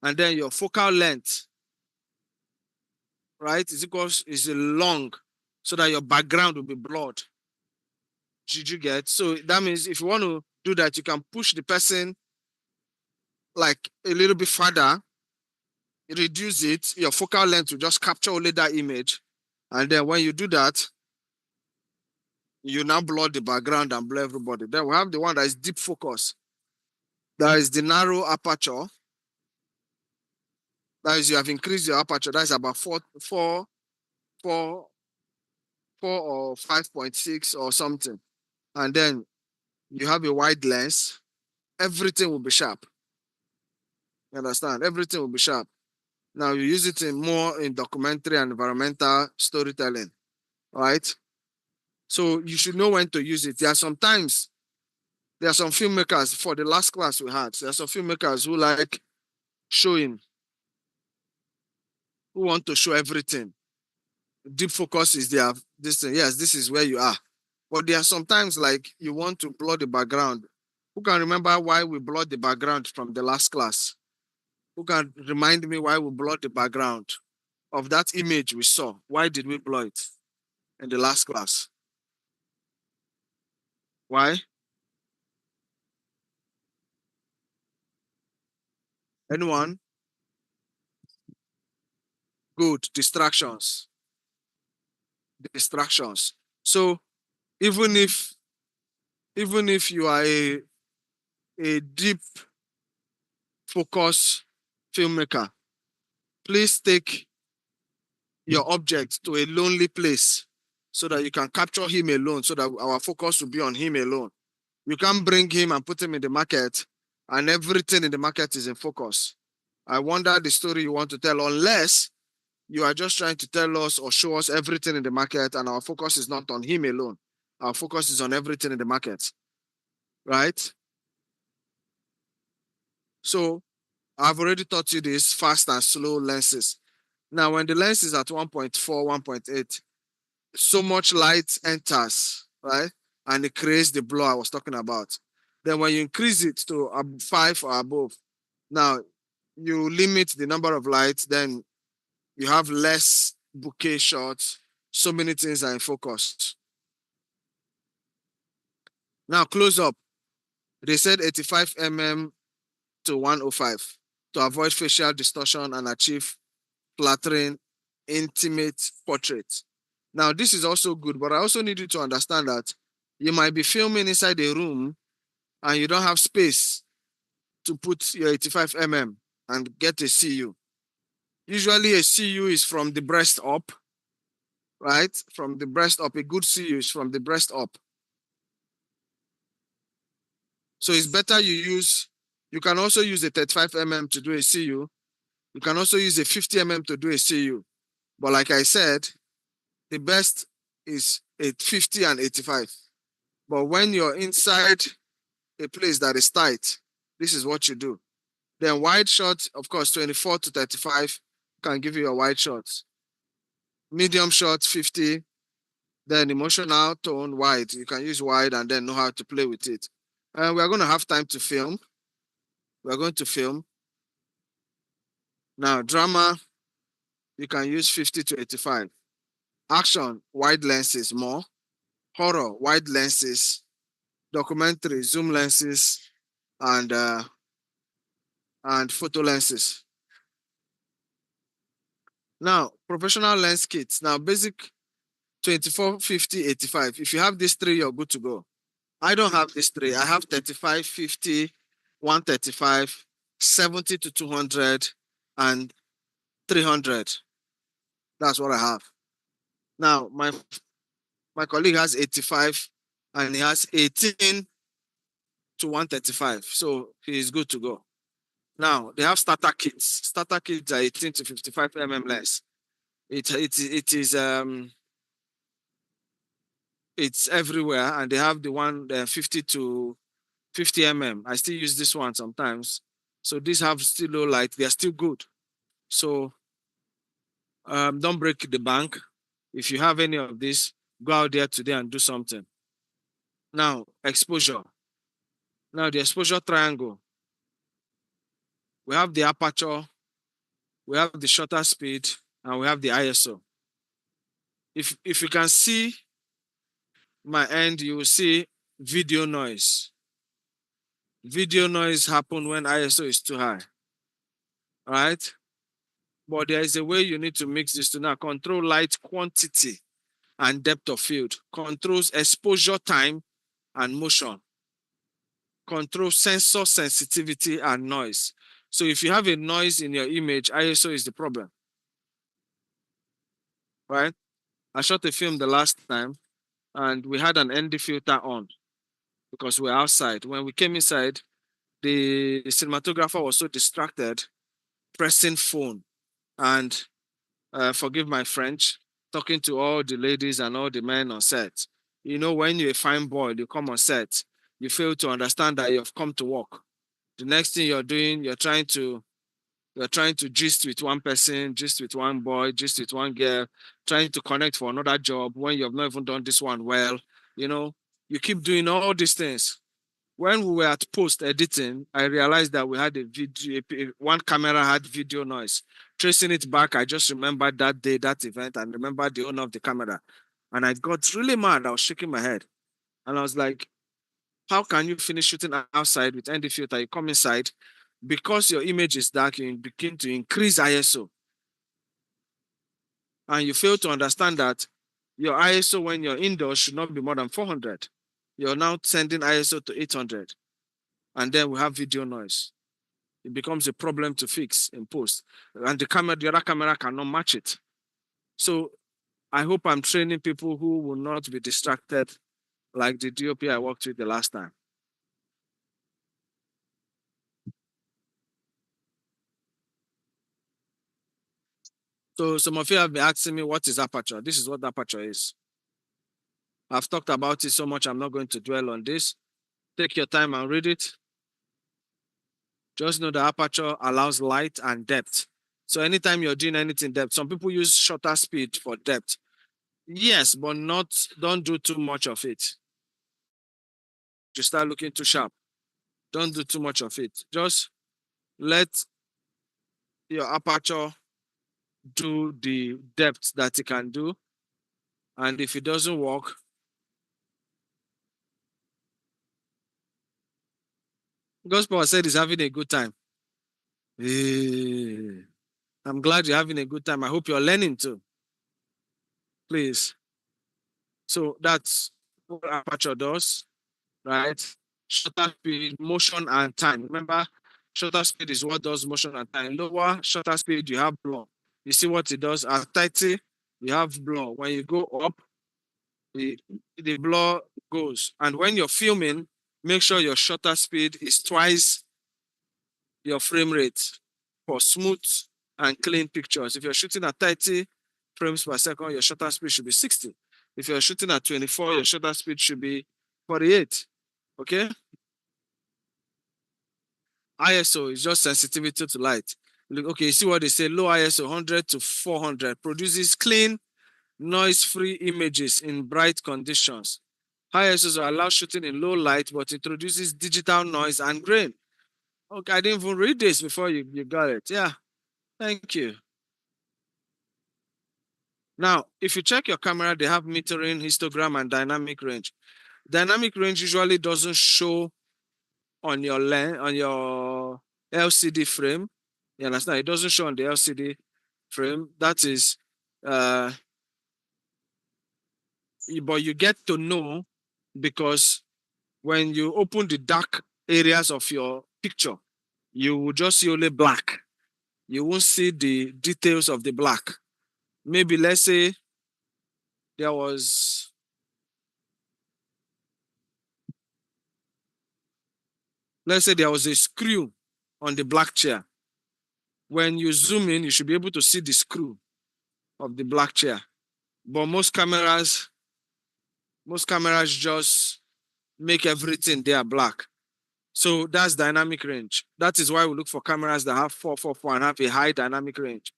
And then your focal length, right, is long, so that your background will be blurred. Did you get? So that means if you want to do that, you can push the person like a little bit further, reduce it, your focal length will just capture only that image. And then when you do that, you now blur the background and blur everybody. Then we have the one that is deep focus. That is the narrow aperture. That is, you have increased your aperture. That is about 4 or 5.6 or something. And then you have a wide lens. Everything will be sharp. You understand? Everything will be sharp. Now you use it more in documentary and environmental storytelling, right? So you should know when to use it. There are some filmmakers, for the last class we had, there are some filmmakers who like showing, who want to show everything. Deep focus is this thing. Yes, this is where you are. But there are sometimes like you want to blur the background. Who can remember why we blurred the background from the last class? Who can remind me why we blurred the background of that image we saw? Why did we blur it in the last class? Why? Anyone? Good. Distractions. Distractions. So even if you are a deep focus filmmaker, please take your object to a lonely place so that you can capture him alone, so that our focus will be on him alone. You can't bring him and put him in the market and everything in the market is in focus. I wonder the story you want to tell, unless you are just trying to tell us or show us everything in the market and our focus is not on him alone. Our focus is on everything in the market, right? So I've already taught you this fast and slow lenses. Now, when the lens is at 1.4, 1.8, so much light enters, right? And it creates the blur I was talking about. Then when you increase it to 5 or above, now you limit the number of lights, then you have less bouquet shots. So many things are in focus. Now, close up. They said 85 mm to 105 to avoid facial distortion and achieve flattering, intimate portrait. Now, this is also good, but I also need you to understand that you might be filming inside a room and you don't have space to put your 85 mm and get a CU. Usually a CU is from the breast up, right? From the breast up, a good CU is from the breast up. So it's better you can also use a 35 mm to do a CU. You can also use a 50 mm to do a CU. But like I said, the best is a 50 and 85. But when you're inside a place that is tight, this is what you do. Then wide shot, of course, 24 to 35 can give you a wide shot. Medium shot, 50. Then emotional tone, wide. You can use wide and then know how to play with it. And we're going to have time to film. We're going to film. Now, drama. you can use 50 to 85. Action, wide lenses more. Horror, wide lenses. Documentary, zoom lenses, and photo lenses. Now, professional lens kits. Now, basic 24, 50, 85. If you have these three, you're good to go. I don't have these three. I have 35, 50, 135, 70 to 200, and 300. That's what I have. Now, my colleague has 85 and he has 18 to 135. So he is good to go. Now, they have starter kits. Starter kits are 18 to 55 lens. It's everywhere, and they have the one 50 to 50 I still use this one sometimes. So these have still low light. They are still good. So don't break the bank. If you have any of this, go out there today and do something. Now, exposure. Now, the exposure triangle. We have the aperture, we have the shutter speed, and we have the ISO. If you can see my end, you will see video noise. Video noise happens when ISO is too high. All right? But there is a way you need to mix this to now control light quantity and depth of field, controls exposure time and motion, control sensor sensitivity and noise. So if you have a noise in your image, ISO is the problem. Right? I shot a film the last time and we had an ND filter on because we're outside. When we came inside, the cinematographer was so distracted, pressing phone and forgive my French, talking to all the ladies and all the men on set. You know, when you're a fine boy, you come on set, you fail to understand that you've come to work. The next thing you're doing, you're trying to gist with one person, gist with one boy, gist with one girl, trying to connect for another job when you have not even done this one well. You know, you keep doing all these things. When we were at post editing, I realized that we had a video, one camera had video noise. Tracing it back, I just remembered that day, that event, and remembered the owner of the camera. And I got really mad. I was shaking my head. And I was like, how can you finish shooting outside with ND filter? You come inside, because your image is dark, you begin to increase ISO. And you fail to understand that your ISO when you're indoors should not be more than 400. You're now sending ISO to 800. And then we have video noise. It becomes a problem to fix in post. And the other camera cannot match it. So I hope I'm training people who will not be distracted like the DOP I worked with the last time. So some of you have been asking me, what is Aperture? This is what Aperture is. I've talked about it so much, I'm not going to dwell on this. Take your time and read it. Just know the Aperture allows light and depth. So anytime you're doing anything depth, some people use shutter speed for depth. Yes, but don't do too much of it. You start looking too sharp. Don't do too much of it. Just let your aperture do the depth that it can do. And if it doesn't work, Gospel said he's having a good time. Hey, I'm glad you're having a good time. I hope you're learning too. Please. So that's what aperture does, right? Shutter speed, motion, and time. Remember, shutter speed is what does motion and time. Lower shutter speed, you have blur. You see what it does? At 30, you have blur. When you go up, the blur goes. And when you're filming, make sure your shutter speed is twice your frame rate for smooth and clean pictures. If you're shooting at 30 frames per second, your shutter speed should be 60. If you're shooting at 24, your shutter speed should be 48. Okay? ISO is just sensitivity to light. Okay, you see what they say, low ISO 100 to 400 produces clean, noise-free images in bright conditions. High ISOs allow shooting in low light, but introduces digital noise and grain. Okay, I didn't even read this before you got it. Yeah, thank you. Now, if you check your camera, they have metering, histogram, and dynamic range. Dynamic range usually doesn't show on your LCD frame. You understand? It doesn't show on the LCD frame. That is, but you get to know because when you open the dark areas of your picture, you will just see only black. You won't see the details of the black. Maybe let's say there was, a screw on the black chair. When you zoom in, you should be able to see the screw of the black chair. But most cameras just make everything there black. So that's dynamic range. That is why we look for cameras that have 444 and have a high dynamic range.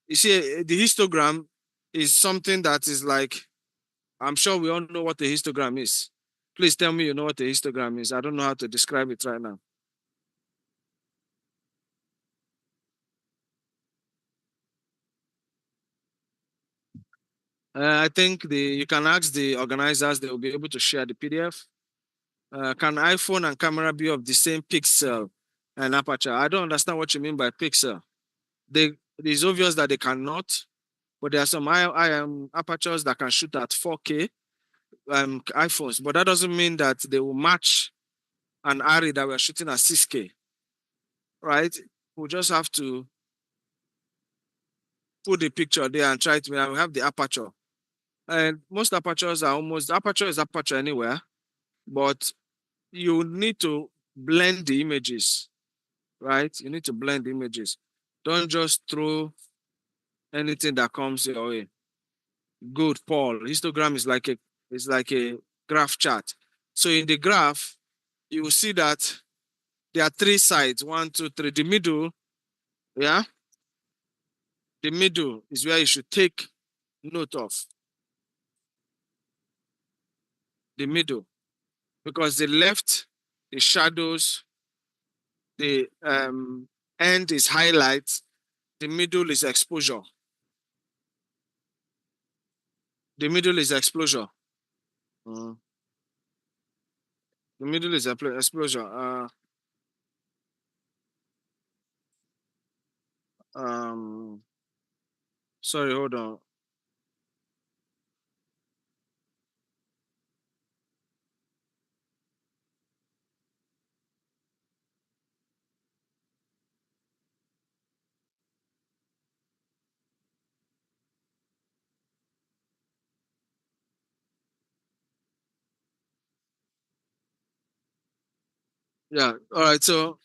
You see, the histogram is something that is like, I'm sure we all know what a histogram is. Please tell me you know what a histogram is. I don't know how to describe it right now. I think you can ask the organizers, they will be able to share the PDF. Can iPhone and camera be of the same pixel and aperture? I don't understand what you mean by pixel. It is obvious that they cannot, but there are some apertures that can shoot at 4K iPhones, but that doesn't mean that they will match an array that we're shooting at 6K, right? We'll just have to put the picture there and try to, we have the aperture. And most apertures are aperture is aperture anywhere, but you need to blend the images, right? You need to blend the images. Don't just throw anything that comes your way. Good, Paul. Histogram is like a graph chart. So in the graph, you will see that there are three sides. 1, 2, 3. The middle, yeah. The middle is where you should take note of. The middle. Because the left is shadows, the end is highlights, the middle is exposure. The middle is exposure. Mm. The middle is exposure. Um, sorry, hold on. Yeah, all right. So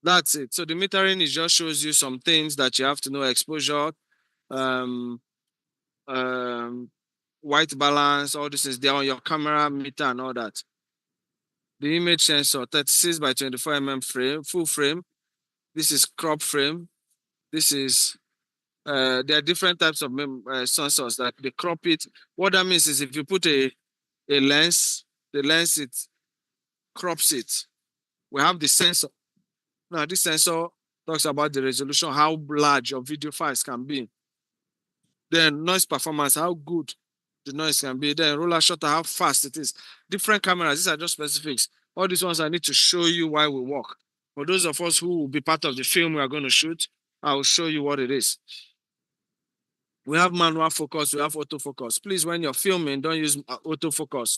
that's it. So the metering is just shows you some things that you have to know: exposure, um, um, white balance, all this is there on your camera meter and all that. The image sensor, 36 by 24 frame, full frame. This is crop frame. This is there are different types of sensors that they crop it. What that means is if you put a lens, the lens it crops it. We have the sensor. Now this sensor talks about the resolution, how large your video files can be. Then noise performance, how good the noise can be. Then roller shutter, how fast it is. Different cameras, these are just specifics. All these ones I need to show you why we work. For those of us who will be part of the film we are going to shoot, I will show you what it is. We have manual focus, we have autofocus. Please, when you're filming, don't use autofocus.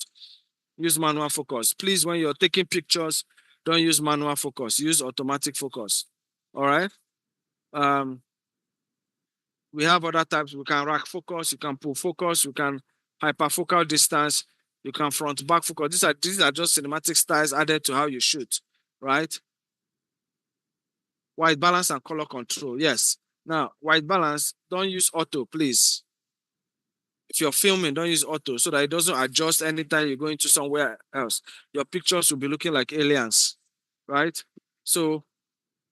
Use manual focus. Please, when you're taking pictures, don't use manual focus. Use automatic focus. All right. We have other types. We can rack focus, you can pull focus, you can hyperfocal distance, you can front back focus. These are just cinematic styles added to how you shoot, right? White balance and color control. Yes. Now, white balance, don't use auto, please. If you're filming, don't use auto so that it doesn't adjust anytime you go into somewhere else. Your pictures will be looking like aliens, right? So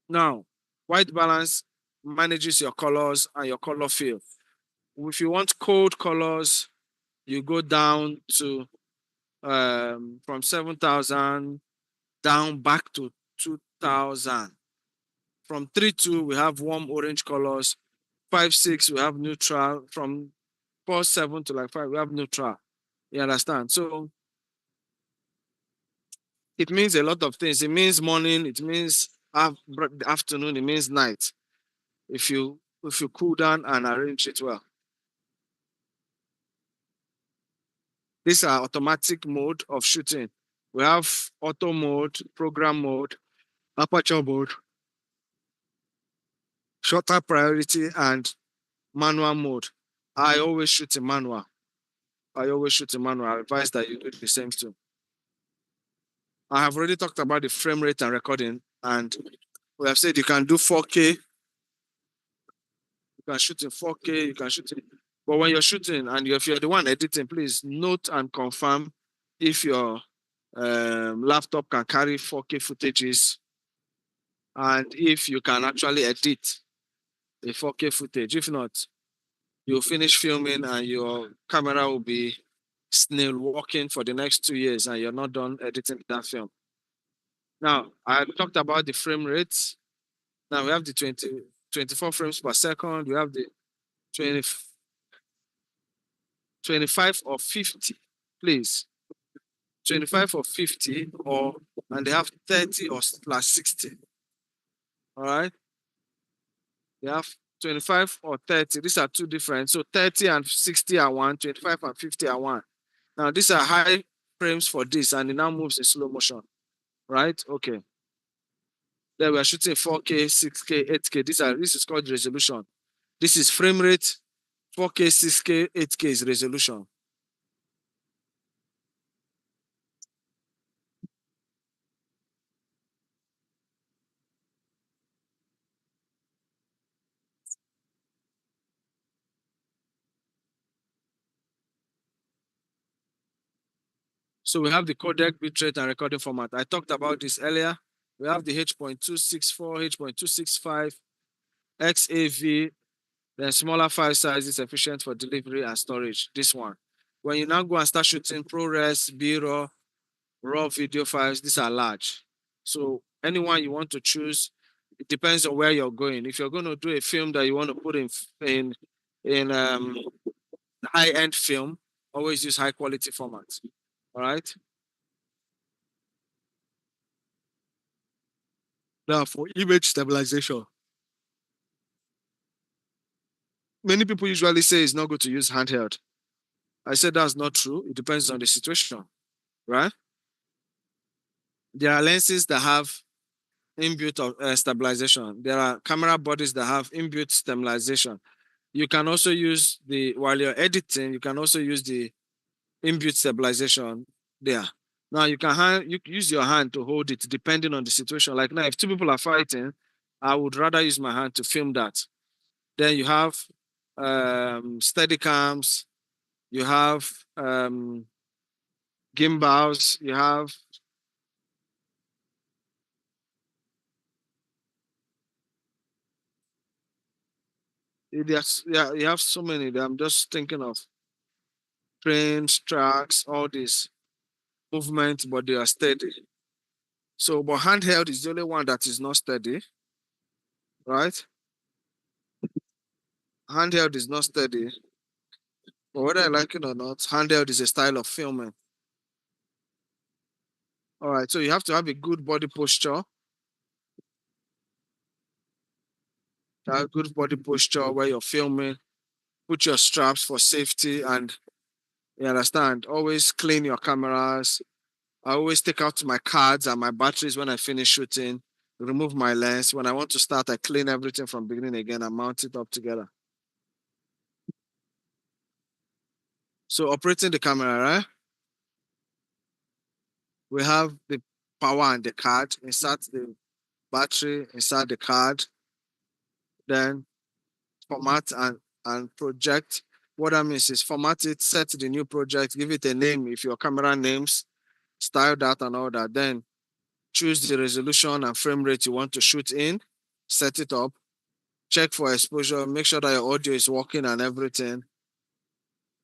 now, white balance manages your colors and your color field. If you want cold colors, you go down to from 7,000 down back to 2,000. From 3.2, we have warm orange colors. 5.6, we have neutral. From pause 7 to like 5, we have neutral. You understand? So it means a lot of things. It means morning, it means afternoon, it means night. If you cool down and arrange it well. These are automatic mode of shooting. We have auto mode, program mode, aperture mode, shutter priority, and manual mode. I always shoot in manual. I advise that you do the same too. I have already talked about the frame rate and recording, and we have said you can do 4K, you can shoot in 4K, you can shoot in. But when you're shooting and if you're the one editing, please note and confirm if your laptop can carry 4K footages and if you can actually edit a 4K footage. If not, you'll finish filming and your camera will be snail walking for the next 2 years and you're not done editing that film. Now, I talked about the frame rates. Now we have the 24 frames per second. We have the 20, 25 or 50, please. 25 or 50, and they have 30 or plus 60. All right. They have 25 or 30. These are two different. So 30 and 60 are one, 25 and 50 are one. Now these are high frames for this, and it now moves in slow motion. Right? Okay. Then we are shooting 4K, 6K, 8K. This is called resolution. This is frame rate. 4K, 6K, 8K is resolution. So we have the codec, bitrate, and recording format. I talked about this earlier. We have the H.264, H.265, XAV, then smaller file sizes efficient for delivery and storage. This one. When you now go and start shooting ProRes, B-RAW, raw video files, these are large. So anyone you want to choose, it depends on where you're going. If you're going to do a film that you want to put in high-end film, always use high quality formats. All right. Now for image stabilization, many people usually say it's not good to use handheld. I said that's not true. It depends on the situation, right? There are lenses that have inbuilt stabilization. There are camera bodies that have inbuilt stabilization. You can also use while you're editing, you can also use the inbuilt stabilization there. Now you use your hand to hold it depending on the situation. Like now, if two people are fighting, I would rather use my hand to film that. Then you have steady cams, you have gimbals, you have so many that I'm just thinking of trains, tracks, all this movement, but they are steady. So, but handheld is the only one that is not steady, right? Handheld is not steady, but whether I like it or not, handheld is a style of filming. All right, so you have to have a good body posture, a good body posture where you're filming. Put your straps for safety, and you understand. Always clean your cameras. I always take out my cards and my batteries when I finish shooting. Remove my lens. When I want to start, I clean everything from beginning again and mount it up together. So operating the camera, right? We have the power and the card. Insert the battery, insert the card, then format and project. What that means is format it, set the new project, give it a name if your camera names, style that and all that. Then choose the resolution and frame rate you want to shoot in, set it up, check for exposure, make sure that your audio is working and everything,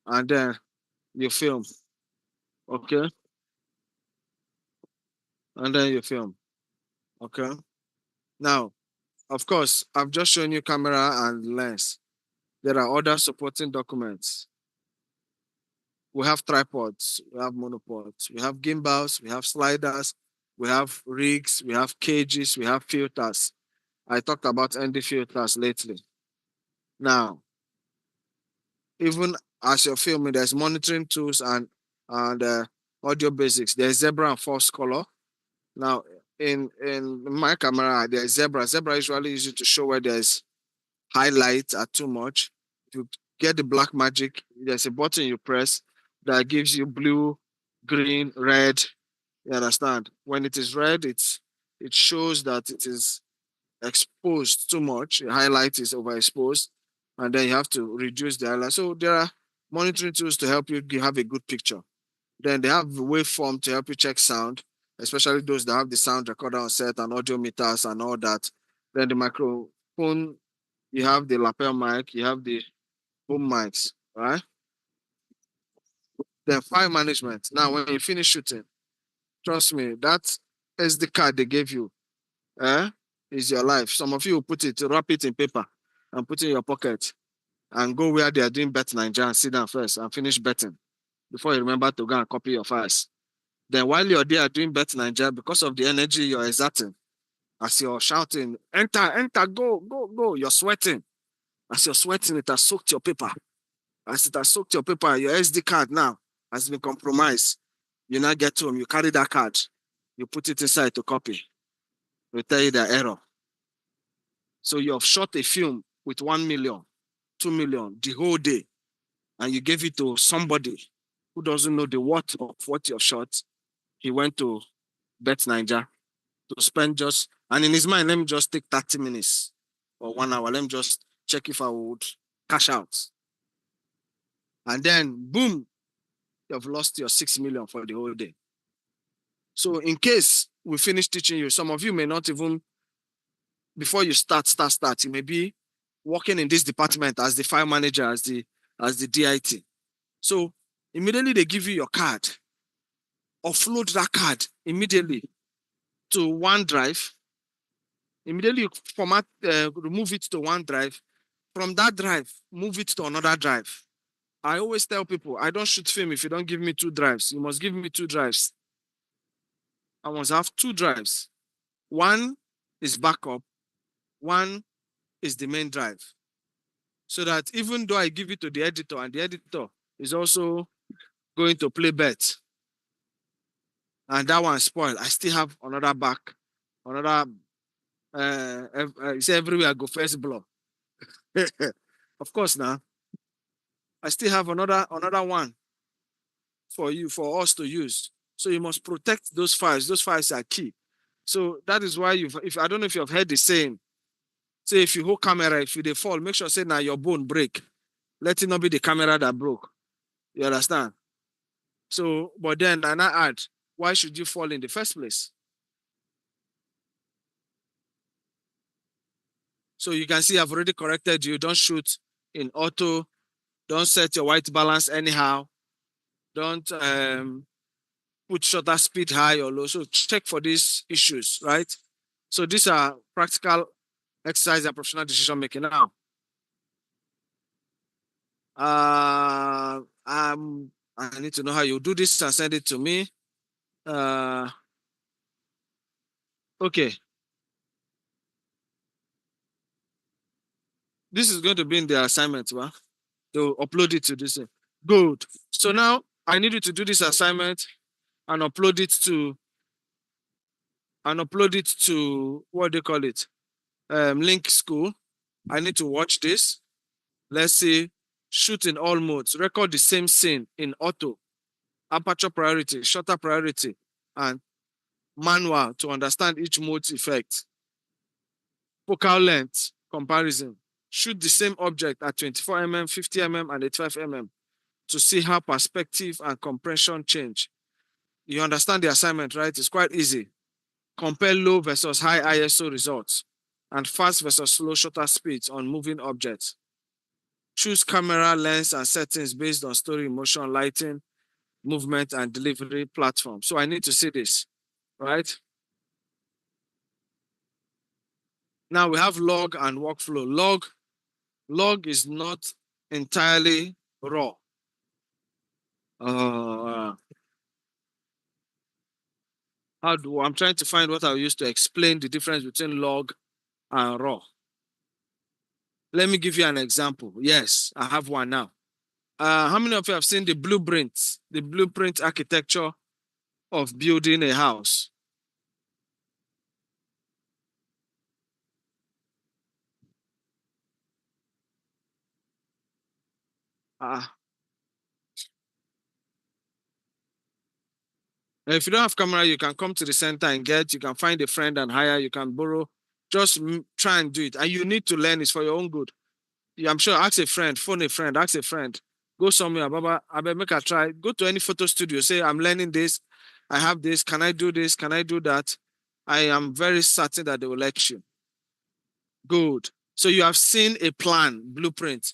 and then you film. Okay. And then you film. Okay. Now, of course, I've just shown you camera and lens. There are other supporting documents. We have tripods, we have monopods, we have gimbals, we have sliders, we have rigs, we have cages, we have filters. I talked about ND filters lately. Now, even as you're filming, there's monitoring tools and audio basics. There's zebra and false color. Now, in my camera, there's zebra. Zebra usually used to show where there's highlights are too much. To get the black magic, there's a button you press that gives you blue, green, red. You understand? When it is red, it shows that it is exposed too much. The highlight is overexposed, and then you have to reduce the highlight. So there are monitoring tools to help you have a good picture. Then they have waveform to help you check sound, especially those that have the sound recorder on set and audio meters and all that. Then the microphone, you have the lapel mic, you have the boom mics, right? Then file management. Now, when you finish shooting, trust me, that SD card they gave you, is your life. Some of you will put it, wrap it in paper and put it in your pocket and go where they are doing bet Nigeria and sit down first and finish betting before you remember to go and copy your files. Then while you're there doing bet Nigeria, because of the energy you're exerting, as you're shouting, enter, enter, go, go, go, you're sweating. As you're sweating, it has soaked your paper. As it has soaked your paper, your SD card now has been compromised. You now get home, you carry that card, you put it inside to copy. They tell you the error. So you have shot a film with 1 million, 2 million the whole day, and you gave it to somebody who doesn't know the worth of what you have shot. He went to Bet Niger to spend just, and in his mind, let me just take 30 minutes or 1 hour. Let me just check if I would cash out. And then, boom, you have lost your 6 million for the whole day. So in case we finish teaching you, some of you may not even, before you start, you may be working in this department as the file manager, as the DIT. So immediately they give you your card. Offload that card immediately to OneDrive. Immediately you format, remove it to OneDrive. From that drive, move it to another drive. I always tell people, I don't shoot film if you don't give me 2 drives. You must give me 2 drives. I must have 2 drives. One is backup, one is the main drive. So that even though I give it to the editor and the editor is also going to play bet, and that one spoiled, I still have another back, another, everywhere I go first blow. Of course now, I still have another one for us to use. So you must protect those files. Those files are key. So that is why if I don't know if you've heard the saying, say if you hold camera, if you they fall, make sure say now your bone break. Let it not be the camera that broke. You understand? So, but then and I add, why should you fall in the first place? So you can see I've already corrected you. Don't shoot in auto. Don't set your white balance anyhow. Don't put shutter speed high or low. So check for these issues, right? So these are practical exercise and professional decision making. Now, I need to know how you do this and send it to me. Okay. This is going to be in the assignment, right? To upload it to this. Good. So now I need you to do this assignment and upload it to what do you call it? Link School. I need to watch this. Let's see. Shoot in all modes. Record the same scene in auto, aperture priority, shutter priority, and manual to understand each mode's effect. Focal length comparison. Shoot the same object at 24 mm, 50 mm, and 85 mm to see how perspective and compression change. You understand the assignment, right? It's quite easy. Compare low versus high ISO results and fast versus slow shutter speeds on moving objects. Choose camera, lens, and settings based on story, motion, lighting, movement, and delivery platform. So I need to see this, right? Now we have log and workflow. Log is not entirely raw. Uh, I'm trying to find what I used to explain the difference between log and raw. Let me give you an example. Yes, I have one now. How many of you have seen the blueprint architecture of building a house? Uh, if you don't have camera, you can come to the center and you can find a friend and hire, you can borrow. Just try and do it. And you need to learn. It's for your own good. Yeah, I'm sure. Ask a friend, phone a friend, ask a friend. Go somewhere, Baba, I bet make a try. Go to any photo studio. Say, I'm learning this. I have this. Can I do this? Can I do that? I am very certain that they will let you. Good. So you have seen a plan, blueprint,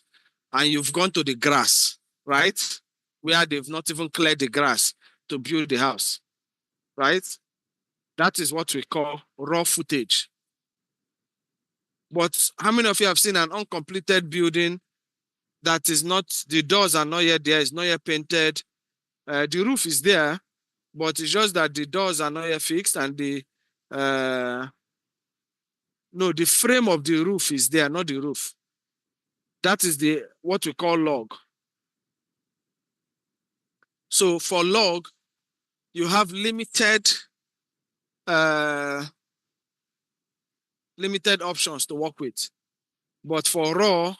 and you've gone to the grass, right? Where they've not even cleared the grass to build the house, right? That is what we call raw footage. But how many of you have seen an uncompleted building that is not, the doors are not yet there, it's not yet painted, the roof is there, but it's just that the doors are not yet fixed and uh, no, the frame of the roof is there, not the roof. That is the what we call log. So for log, you have uh, limited options to work with. But for raw,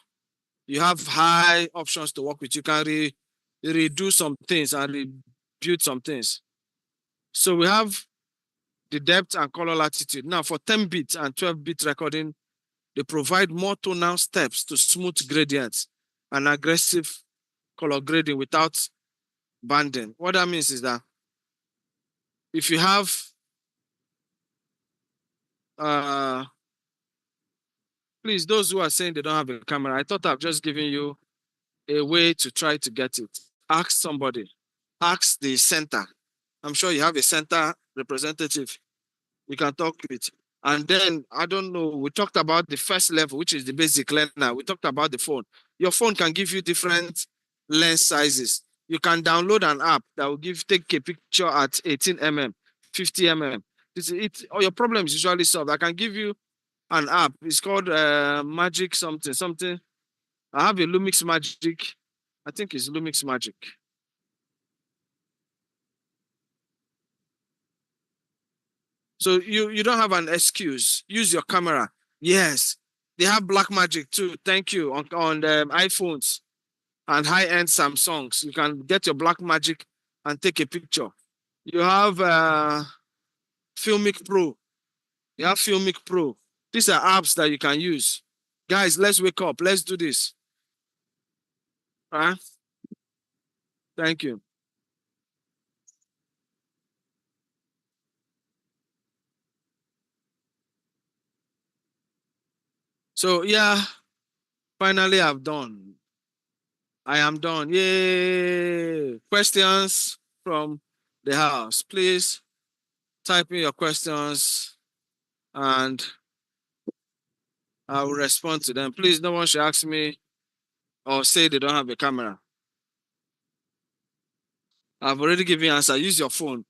you have high options to work with. You can redo some things and rebuild some things. So we have the depth and color latitude. Now for 10-bit and 12-bit recording, they provide more tonal steps to smooth gradients and aggressive color grading without banding. What that means is that if you have uh, please, those who are saying they don't have a camera, I thought I've just given you a way to try to get it. Ask somebody. Ask the center. I'm sure you have a center representative you can talk with. And then, I don't know, we talked about the first level, which is the basic learner. We talked about the phone. Your phone can give you different lens sizes. You can download an app that will take a picture at 18 mm, 50 mm. All your problems usually solved. I can give you an app. It's called Magic something, something. I have a Lumix Magic. I think it's Lumix Magic. So you don't have an excuse. Use your camera. Yes, they have Black Magic too. Thank you on iPhones and high-end Samsungs. You can get your Black Magic and take a picture. You have Filmic Pro. You have Filmic Pro. These are apps that you can use. Guys, let's wake up. Let's do this. All right? Thank you. So yeah, finally I've done. I am done. Yay! Questions from the house. Please type in your questions and I will respond to them. Please, no one should ask me or say they don't have a camera. I've already given you answer. Use your phone.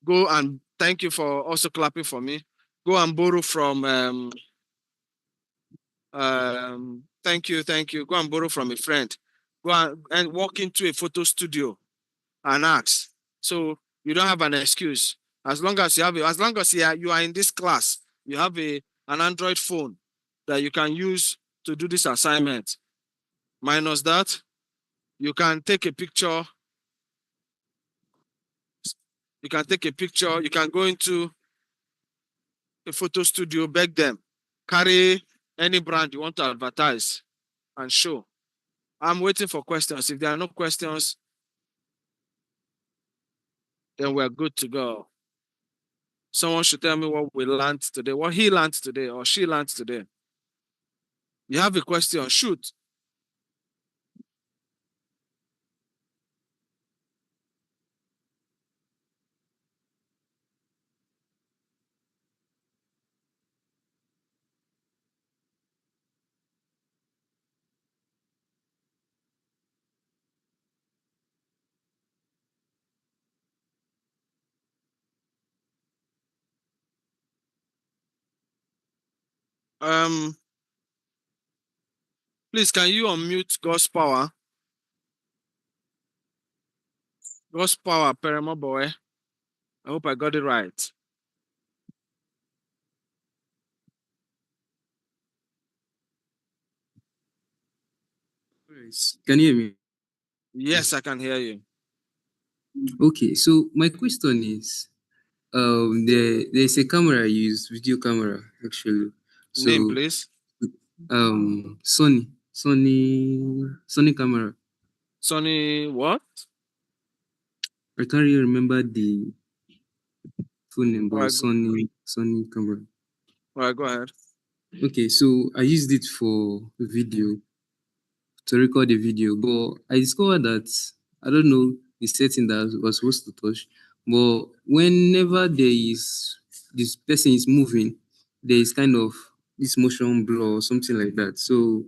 Go and thank you for also clapping for me. Go and borrow from thank you, thank you. Go and borrow from a friend. Go and walk into a photo studio and ask. So you don't have an excuse. As long as you have as long as you are in this class, you have an Android phone that you can use to do this assignment. Minus that, you can take a picture. You can take a picture. You can go into a photo studio, beg them, carry any brand you want to advertise and show. I'm waiting for questions. If there are no questions, then we're good to go. Someone should tell me what we learned today, what he learned today or she learned today. You have a question, shoot. Please, can you unmute God's power? God's power, Peremo boy. I hope I got it right. Can you hear me? Yes, I can hear you. Okay, so my question is, there's a camera I use, video camera actually. Name, So, please. Sony camera. Sonny, what? I can't really remember the phone name, All but right, Sony camera. all right, go ahead. Okay, so I used it for video to record the video, but I discovered that I don't know the setting that I was supposed to touch, but whenever this person is moving, there is kind of this motion blur or something like that. So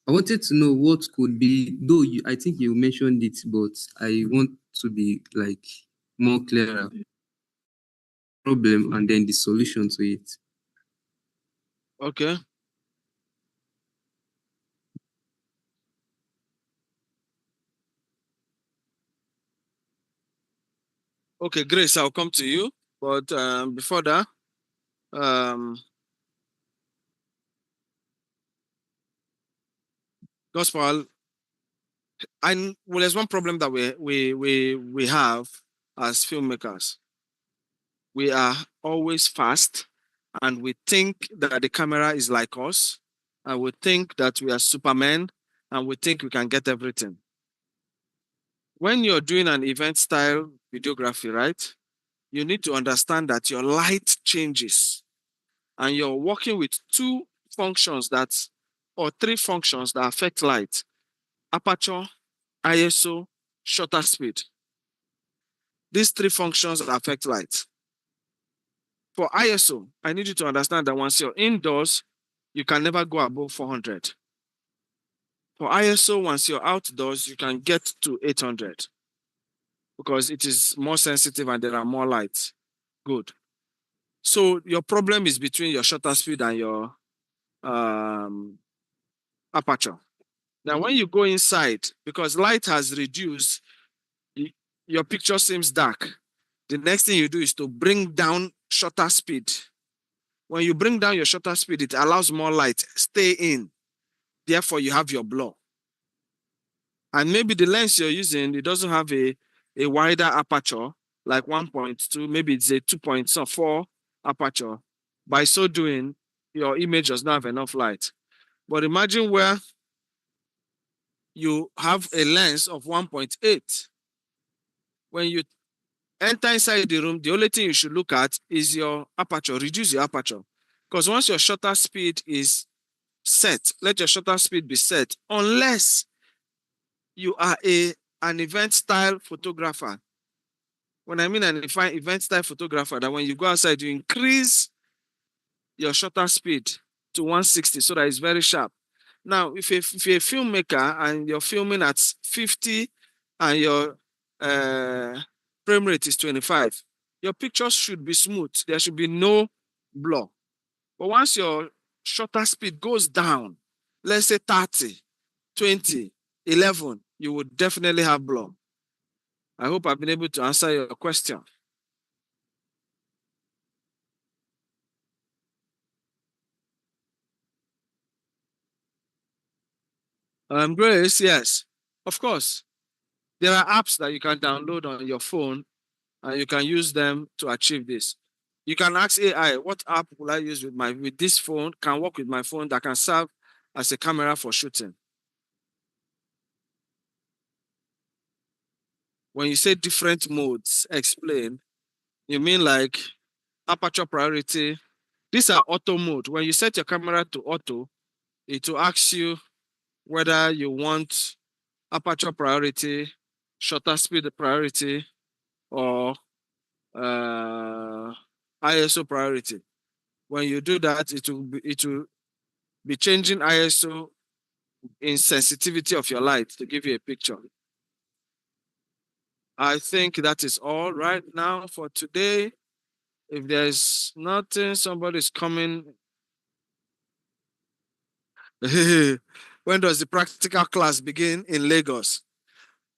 I wanted to know what could be, though I think you mentioned it, but I want to be like more clearer problem and then the solution to it. Okay. Okay, Grace, I'll come to you. But before that, Gospel, well, there's one problem that we have as filmmakers. We are always fast, and we think that the camera is like us, and we think that we are Superman, and we think we can get everything. When you're doing an event style videography, right, you need to understand that your light changes, and you're working with two functions or three functions that affect light: aperture, ISO, shutter speed. These three functions affect light. For ISO, I need you to understand that once you're indoors, you can never go above 400. For ISO, once you're outdoors, you can get to 800 because it is more sensitive and there are more lights. Good. So your problem is between your shutter speed and your aperture. Now, when you go inside, because light has reduced, your picture seems dark. The next thing you do is to bring down shutter speed. When you bring down your shutter speed, it allows more light stay in. Therefore, you have your blur. And maybe the lens you're using, it doesn't have a wider aperture, like 1.2, maybe it's a 2.4 aperture. By so doing, your image does not have enough light. But imagine where you have a lens of 1.8. When you enter inside the room, the only thing you should look at is your aperture, reduce your aperture. Because once your shutter speed is set, let your shutter speed be set, unless you are an event style photographer. When I mean an event style photographer, that when you go outside, you increase your shutter speed to 160 so that it's very sharp. Now, if you're a filmmaker and you're filming at 50 and your frame rate is 25, your pictures should be smooth. There should be no blur. But once your shutter speed goes down, let's say 30, 20, 11, you would definitely have blur. I hope I've been able to answer your question. Grace, yes, of course. There are apps that you can download on your phone and you can use them to achieve this. You can ask AI, what app will I use with this phone, can work with my phone that can serve as a camera for shooting? When you say different modes, explain, you mean like aperture priority? These are auto mode. When you set your camera to auto, it will ask you whether you want aperture priority, shutter speed priority, or ISO priority. When you do that, it will be changing ISO in sensitivity of your light to give you a picture. I think that is all right now for today. If there's nothing, somebody's coming. When does the practical class begin in Lagos?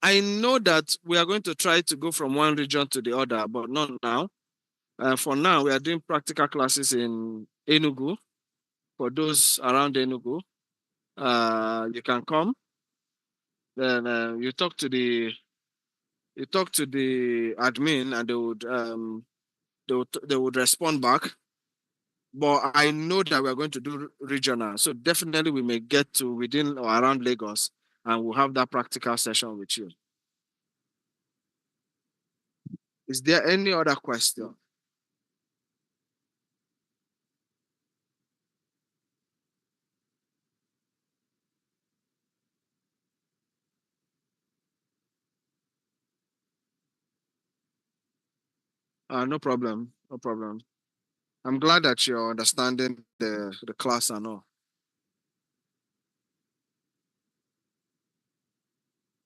I know that we are going to try to go from one region to the other, but not now. For now, we are doing practical classes in Enugu. For those around Enugu, you can come. Then you talk to the admin, and they would respond back. But I know that we are going to do regional, so definitely we may get to within or around Lagos, and we'll have that practical session with you. Is there any other question? No problem. No problem. I'm glad that you're understanding the class and all.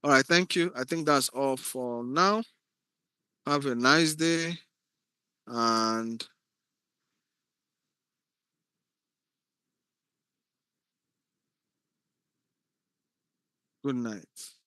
All right, thank you. I think that's all for now. Have a nice day and good night.